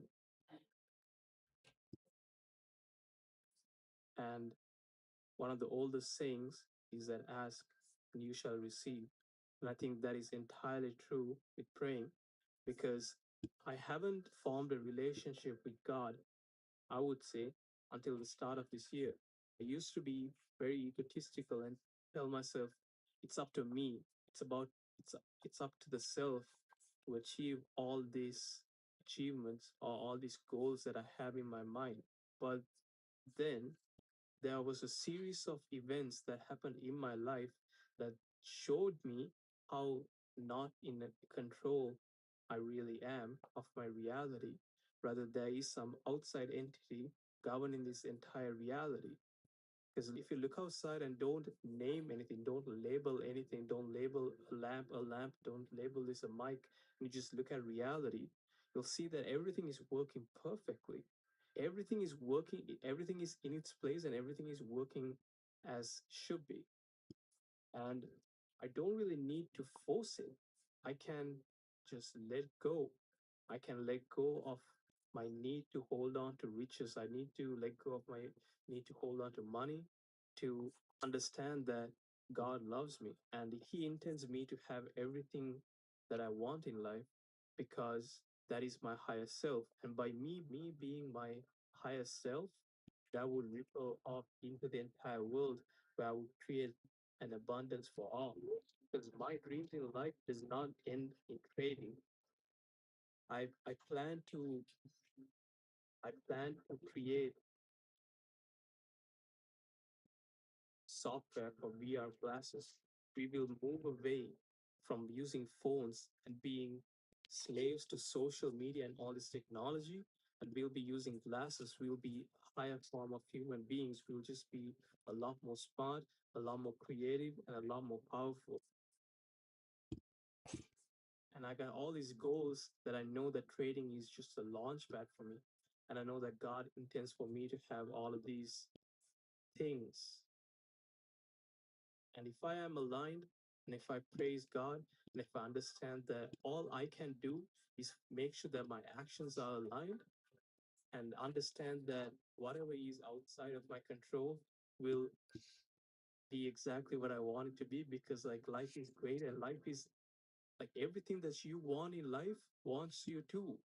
And one of the oldest sayings is that ask and you shall receive. And I think that is entirely true with praying because I haven't formed a relationship with God, I would say, until the start of this year. I used to be very egotistical and tell myself, it's up to me. It's up to the self to achieve all these achievements or all these goals that I have in my mind. But then there was a series of events that happened in my life that showed me how not in control I really am of my reality. Rather, there is some outside entity governing this entire reality. Because if you look outside and don't name anything, don't label anything, don't label a lamp, don't label this a mic, and you just look at reality, you'll see that everything is working perfectly. Everything is working, everything is in its place, and everything is working as should be. And I don't really need to force it. I can just let go. I can let go of my need to hold on to riches. I need to let go of my need to hold on to money, to understand that God loves me and He intends me to have everything that I want in life because that is my higher self. And by me being my higher self, that would ripple off into the entire world where I would create an abundance for all. Because my dreams in life does not end in trading. I plan to create software for VR glasses. We will move away from using phones and being slaves to social media and all this technology, and we'll be using glasses. We'll be a higher form of human beings. We'll just be a lot more smart, a lot more creative, and a lot more powerful. And I got all these goals that I know that trading is just a launch pad for me. And I know that God intends for me to have all of these things. And if I am aligned, and if I praise God, and if I understand that all I can do is make sure that my actions are aligned, and understand that whatever is outside of my control will be exactly what I want it to be, because like life is great, and life is like everything that you want in life wants you too.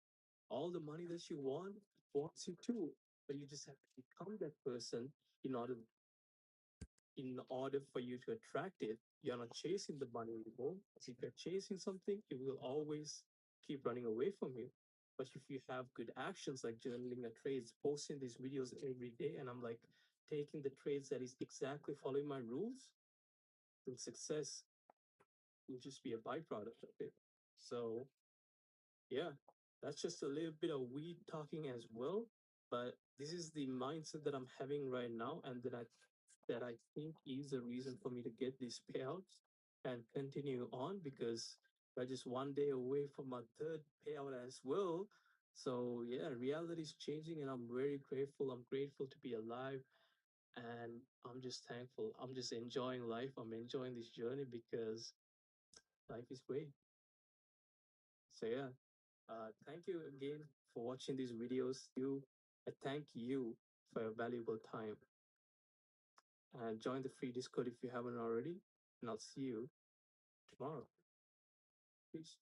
All the money that you want wants you too. But you just have to become that person in order for you to attract it. You're not chasing the money anymore. If you're chasing something, it will always keep running away from you. But if you have good actions like journaling a trades, posting these videos every day, and I'm like taking the trades that is exactly following my rules, then success will just be a byproduct of it. So yeah, that's just a little bit of weed talking as well. But this is the mindset that I'm having right now, and that I think is a reason for me to get these payouts and continue on, because we're just one day away from my third payout as well. So yeah, reality is changing, and I'm very grateful. I'm grateful to be alive, and I'm just thankful. I'm just enjoying life. I'm enjoying this journey because life is great. So yeah, thank you again for watching these videos. I thank you for your valuable time. And join the free Discord if you haven't already. And I'll see you tomorrow. Peace.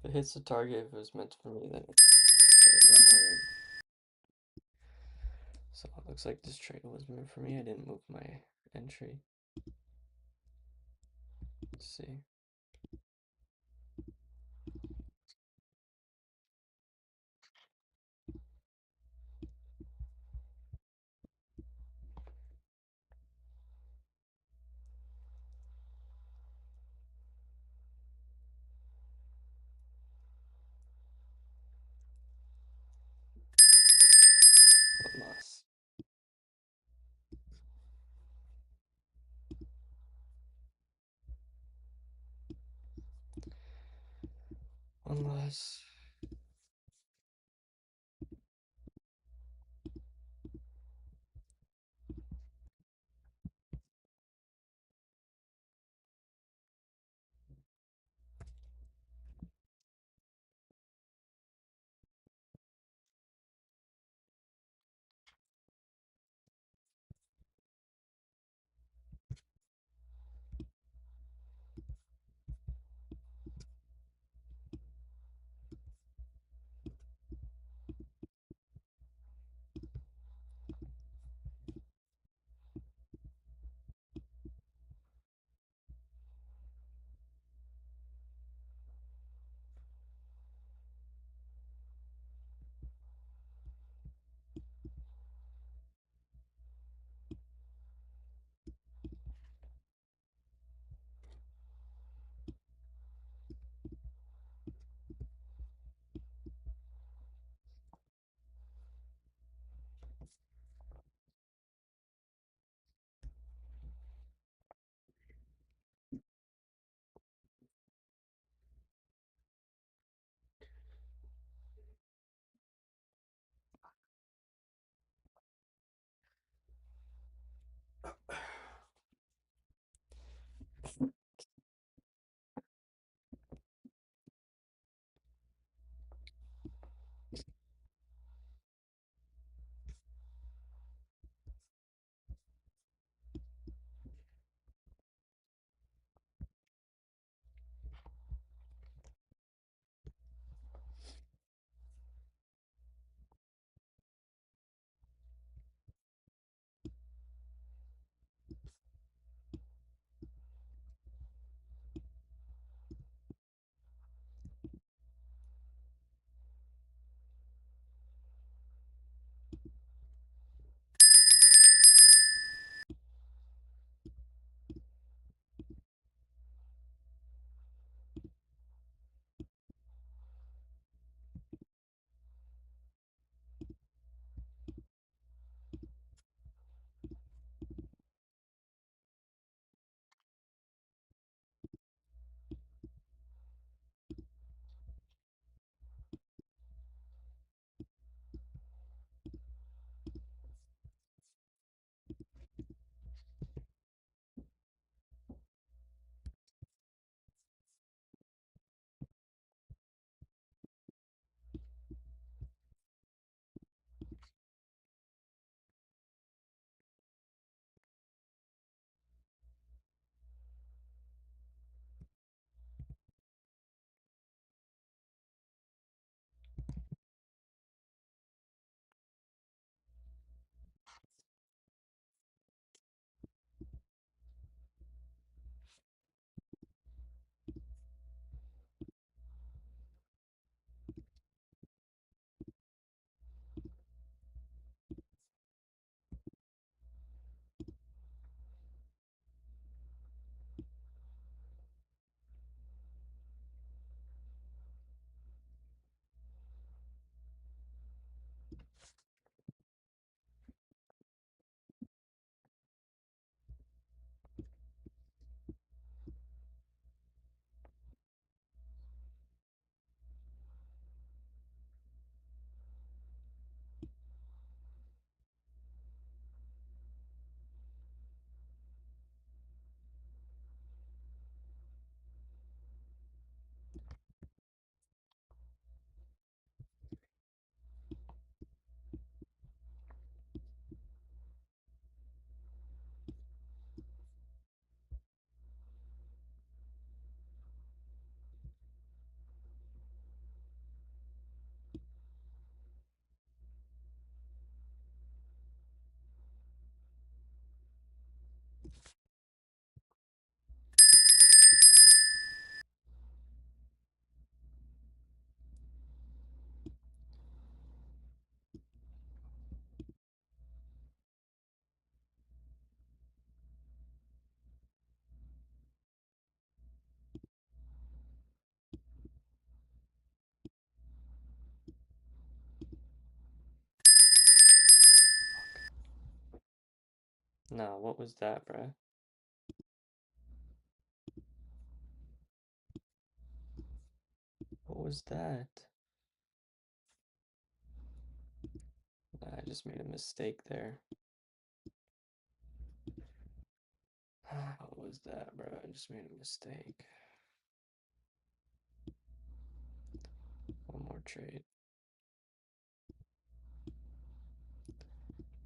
If it hits the target, if it was meant for me, then alright. So it looks like this trade was meant for me. I didn't move my entry. Let's see. One loss. One loss. Nah, what was that, bruh? What was that? Nah, I just made a mistake there. What was that, bro? I just made a mistake. One more trade.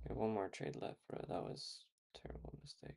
Okay, one more trade left, bro. That was a terrible mistake.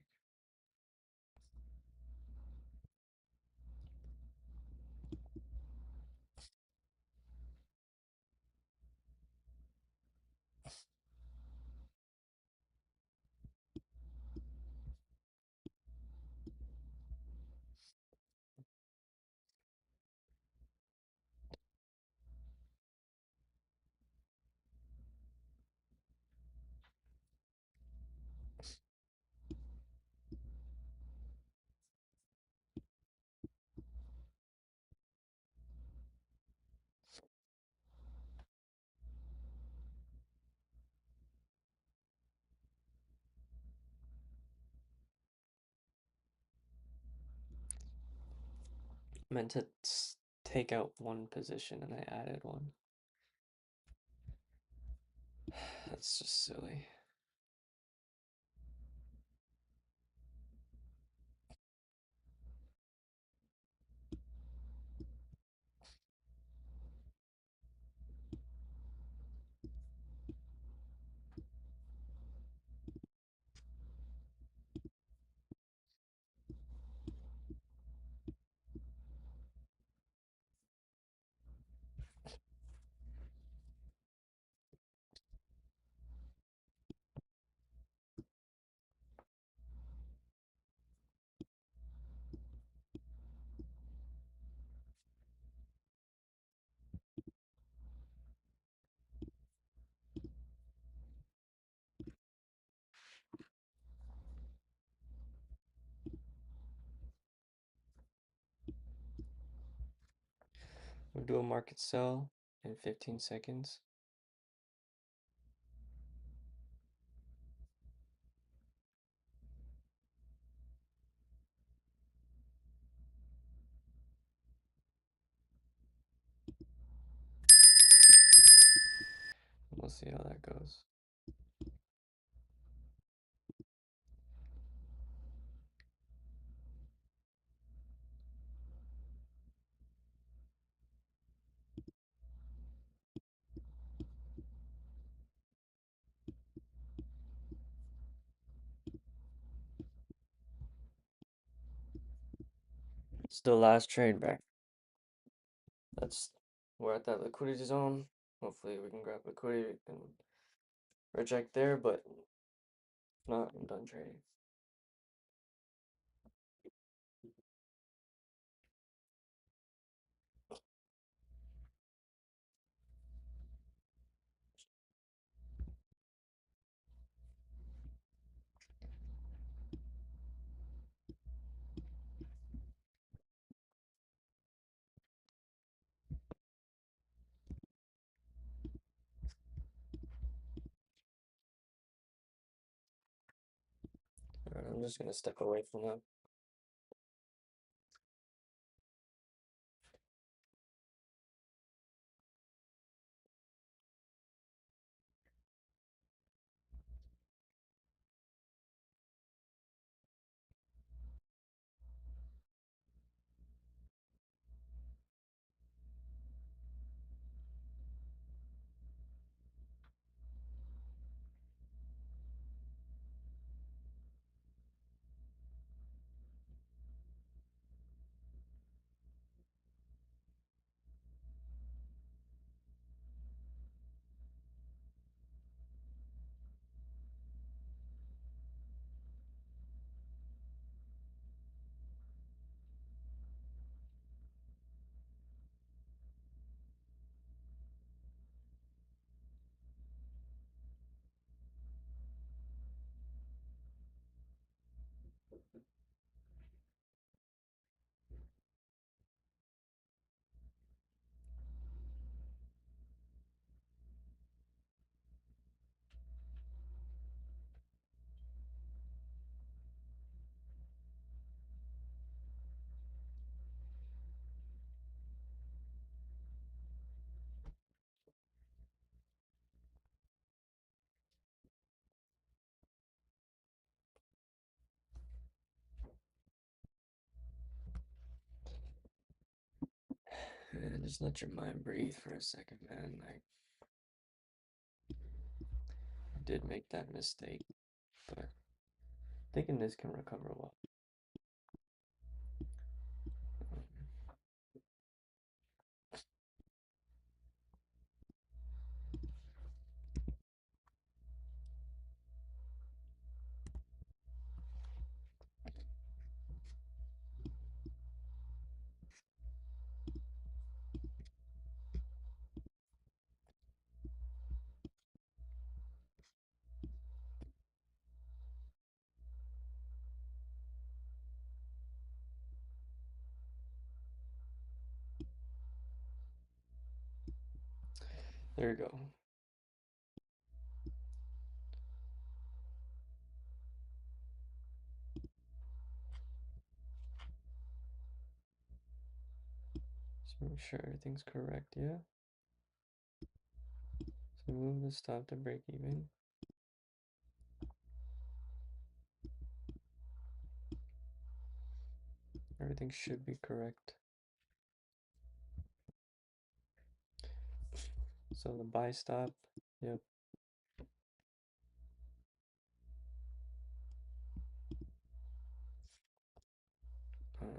Meant to take out one position and I added one. That's just silly. We'll do a market sell in 15 seconds. We'll see how that goes. It's the last trade back. We're at that liquidity zone. Hopefully we can grab liquidity and reject there, but if not, I'm done trading. Alright, I'm just gonna step away from that. man, just let your mind breathe for a second, man. Like, I did make that mistake, but thinking this can recover well. Um, There you go. Just make sure everything's correct, yeah? So move the stop to break even. Everything should be correct. So the buy stop, yep. Um,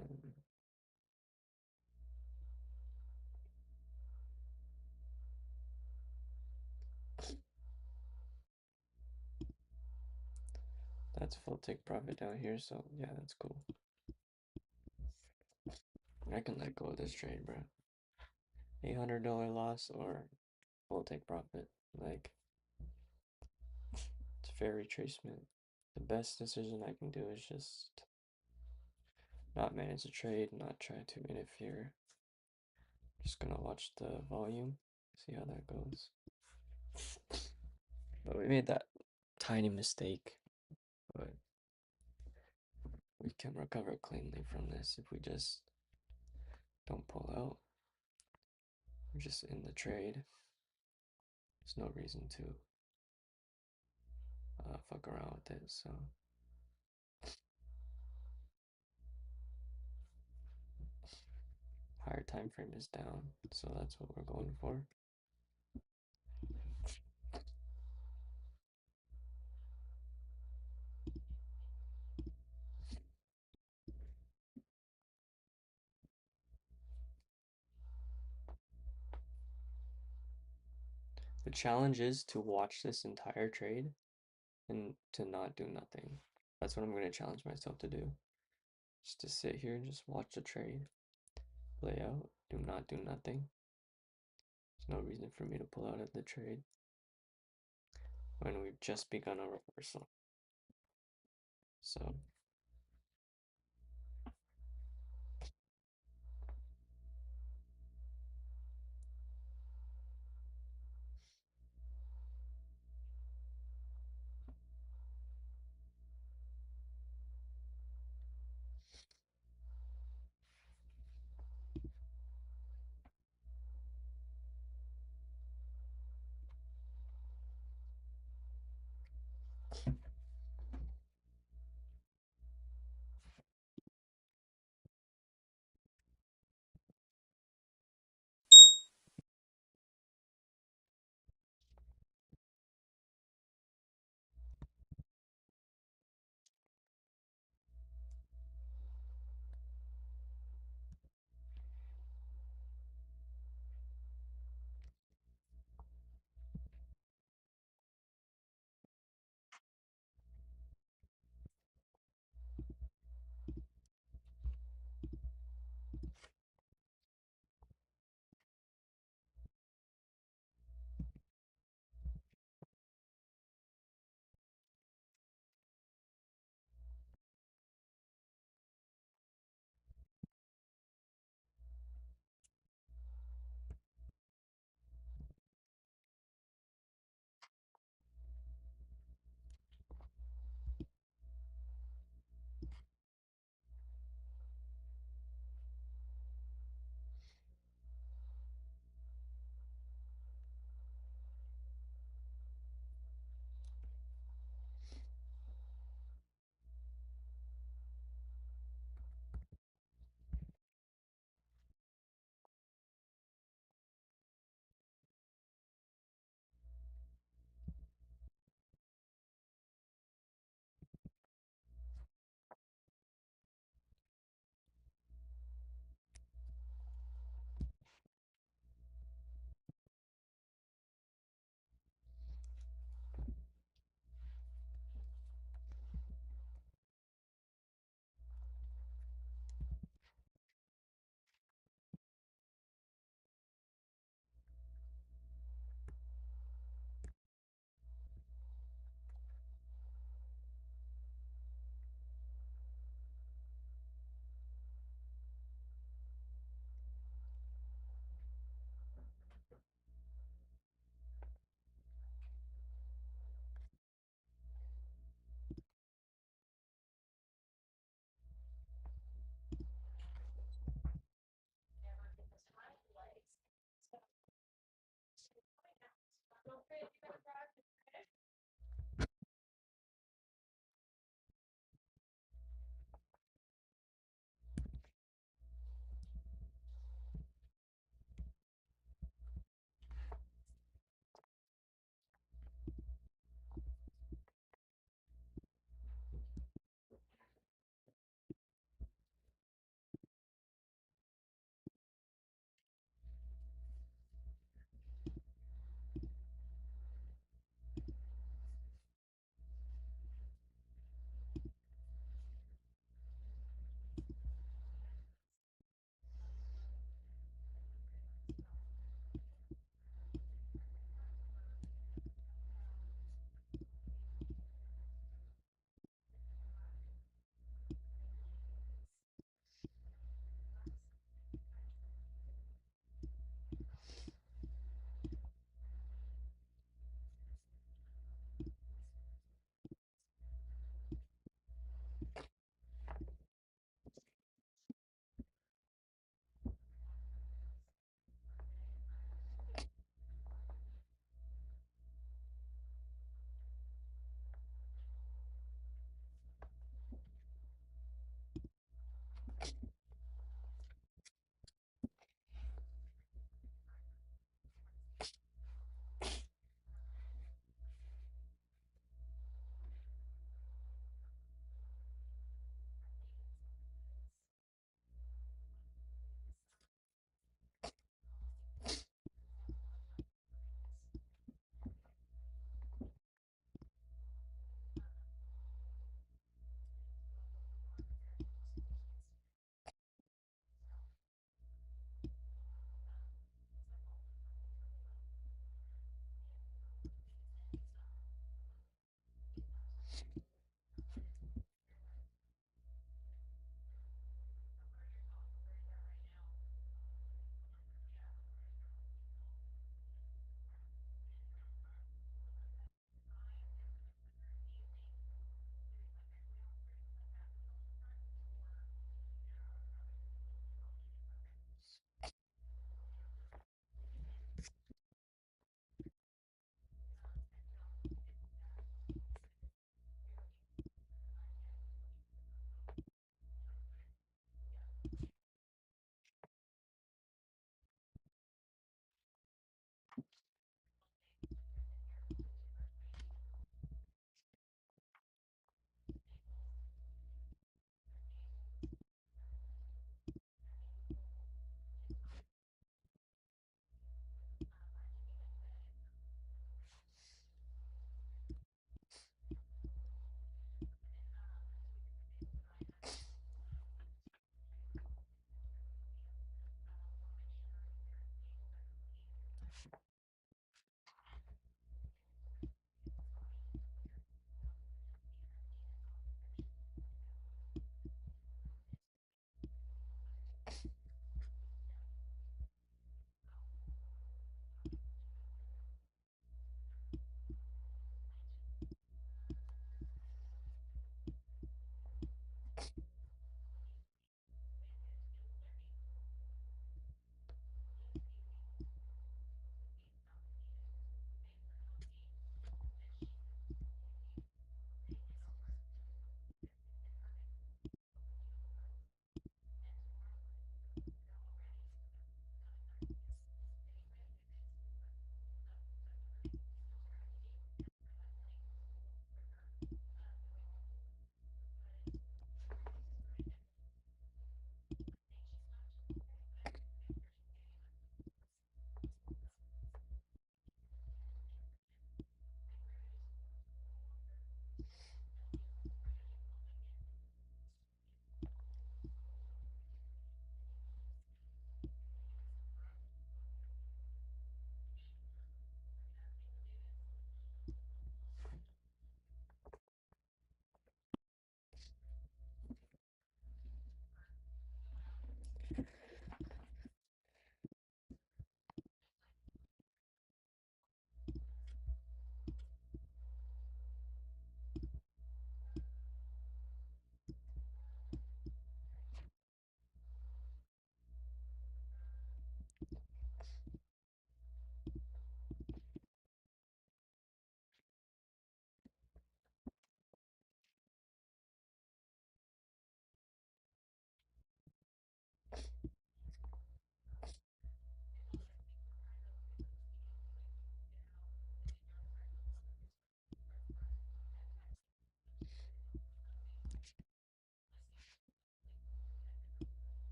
that's full take profit down here, so yeah, that's cool. I can let go of this trade, bro. $800 loss or full take profit. Like, it's fair retracement. The best decision I can do is just not manage the trade, not try to interfere. Just gonna watch the volume, see how that goes. But we made that tiny mistake, but we can recover cleanly from this if we just don't pull out. We're just in the trade. There's no reason to fuck around with it, so. Higher time frame is down, so that's what we're going for. The challenge is to watch this entire trade and to not do nothing. That's what I'm going to challenge myself to do. Just to sit here and just watch the trade play out, do not do nothing. There's no reason for me to pull out of the trade when we've just begun a reversal. So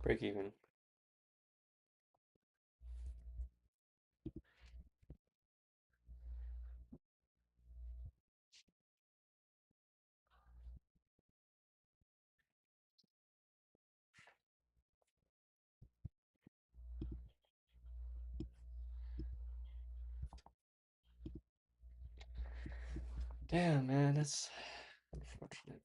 Break even. Damn, man, that's unfortunate.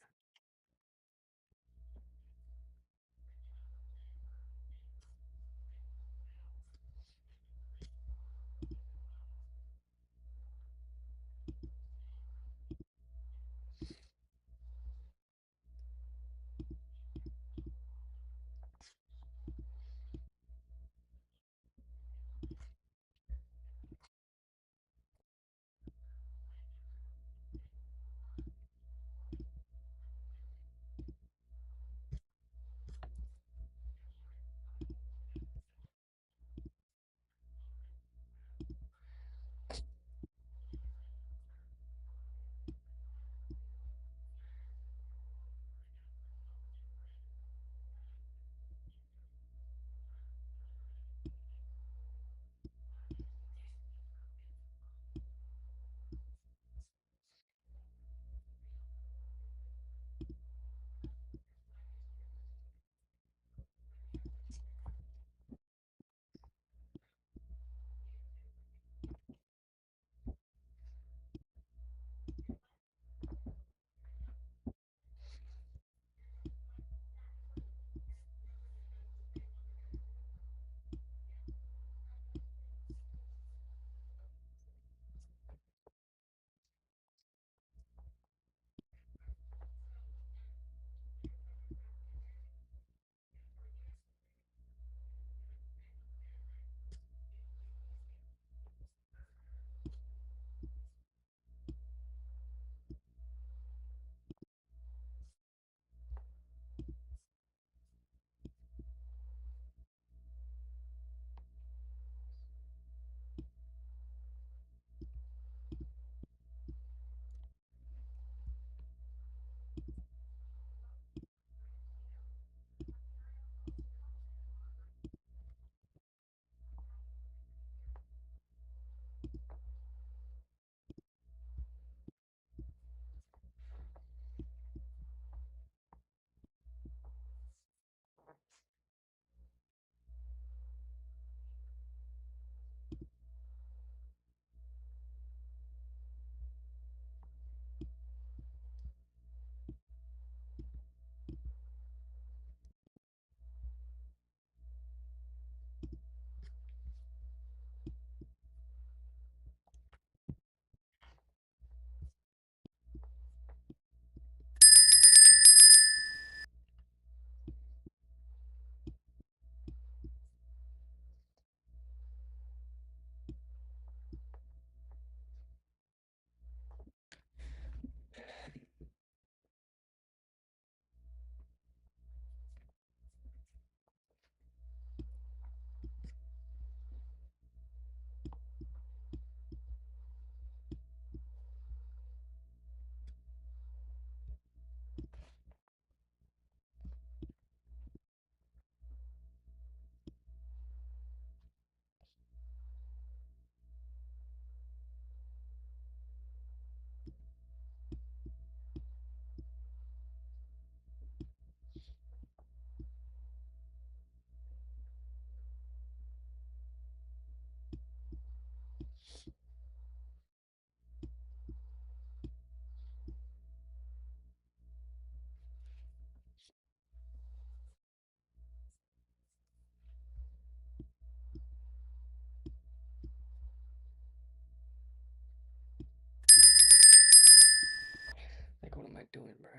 Like, what am I doing, bro?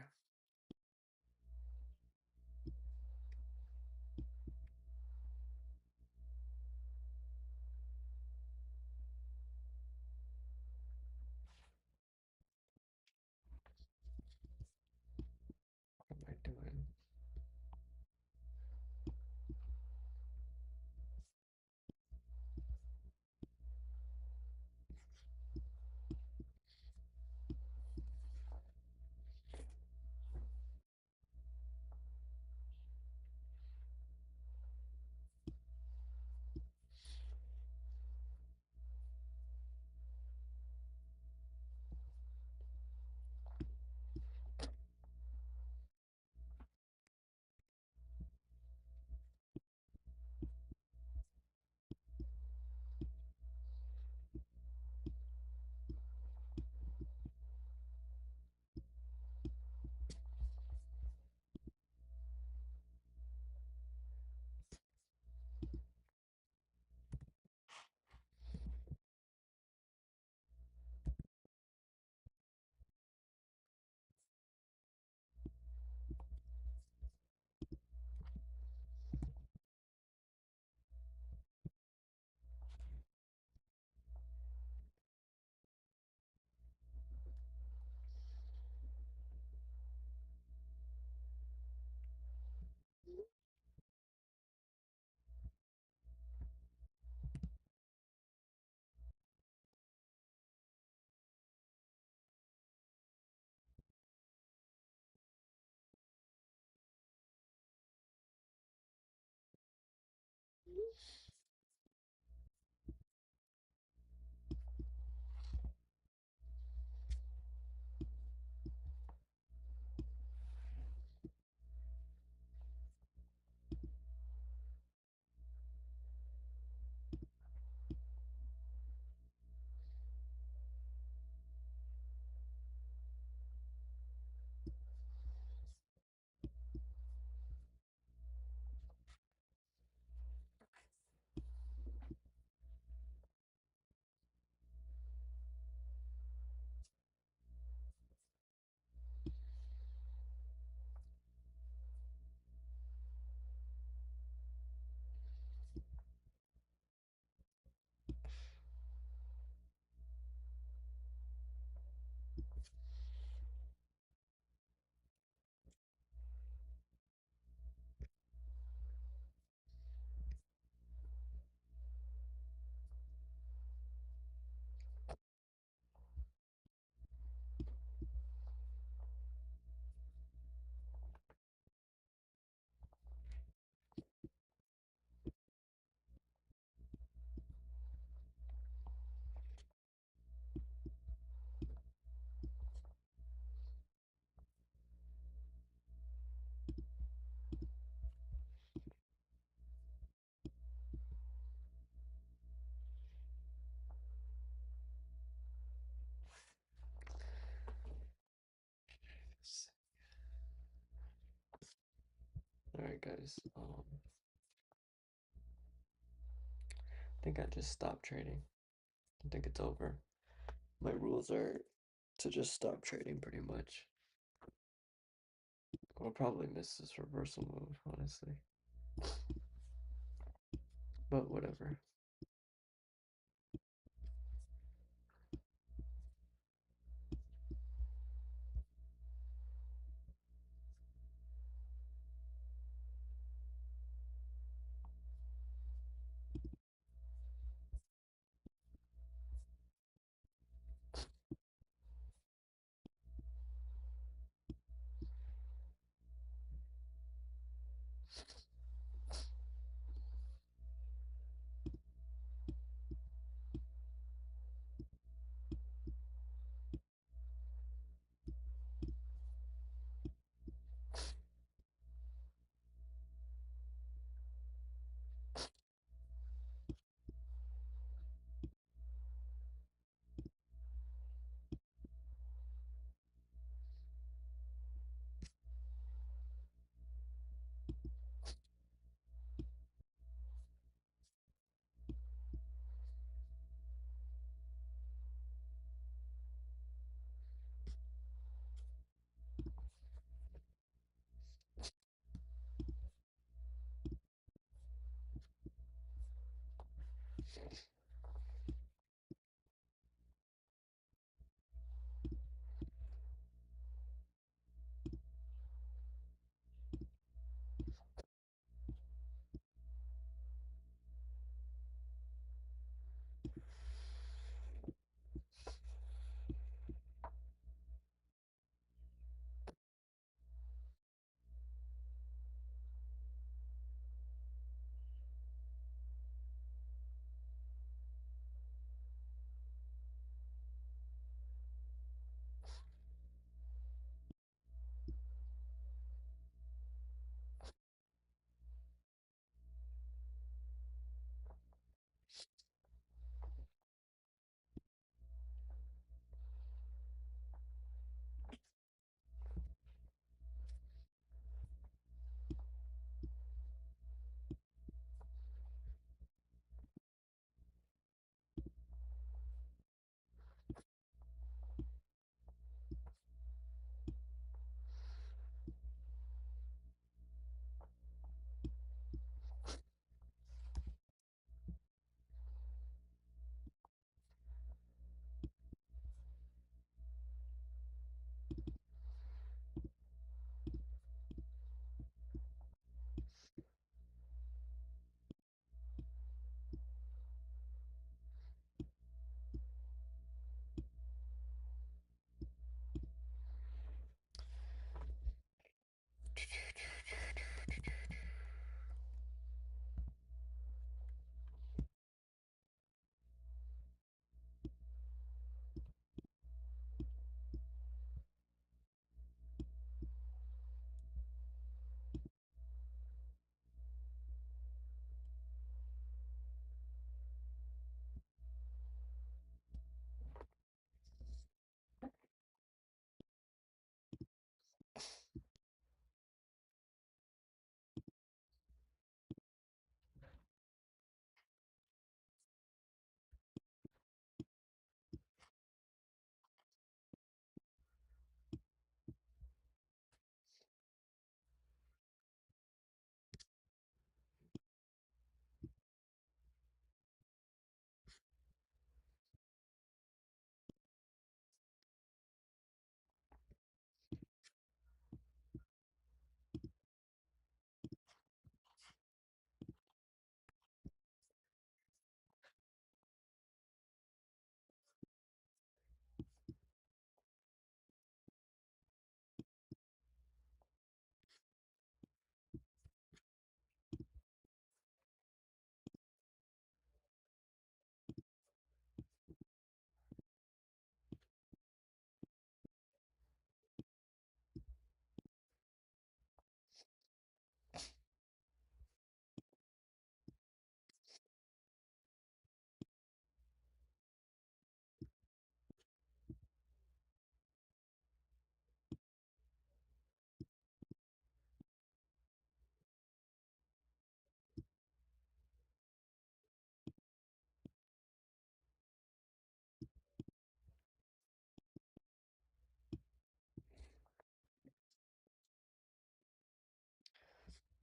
What am I doing? Alright, guys. I think I just stopped trading. I think it's over. My rules are to just stop trading pretty much. I'll probably miss this reversal move, honestly. But whatever.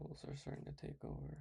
Bulls are starting to take over.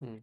Hmm.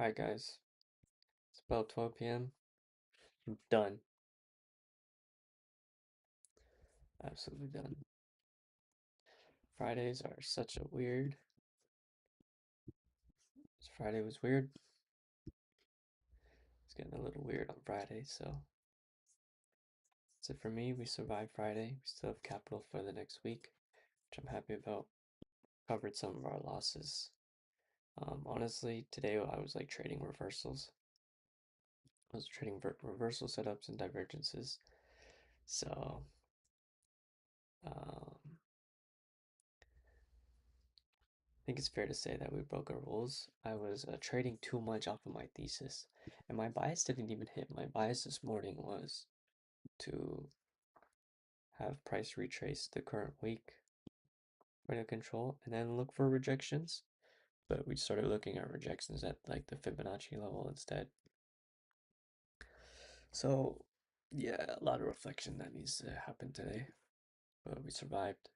Alright, guys. It's about 12 p.m. I'm done. Absolutely done. Fridays are such a weird. Friday was weird. It's getting a little weird on Friday, so that's it for me. We survived Friday. We still have capital for the next week, which I'm happy about. Covered some of our losses. Honestly, today I was like trading reversals. I was trading reversal setups and divergences. So, I think it's fair to say that we broke our rules. I was trading too much off of my thesis, and my bias didn't even hit. My bias this morning was to have price retrace the current week point of control and then look for rejections. But we started looking at rejections at like the Fibonacci level instead. So, yeah, a lot of reflection that needs to happen today. But we survived.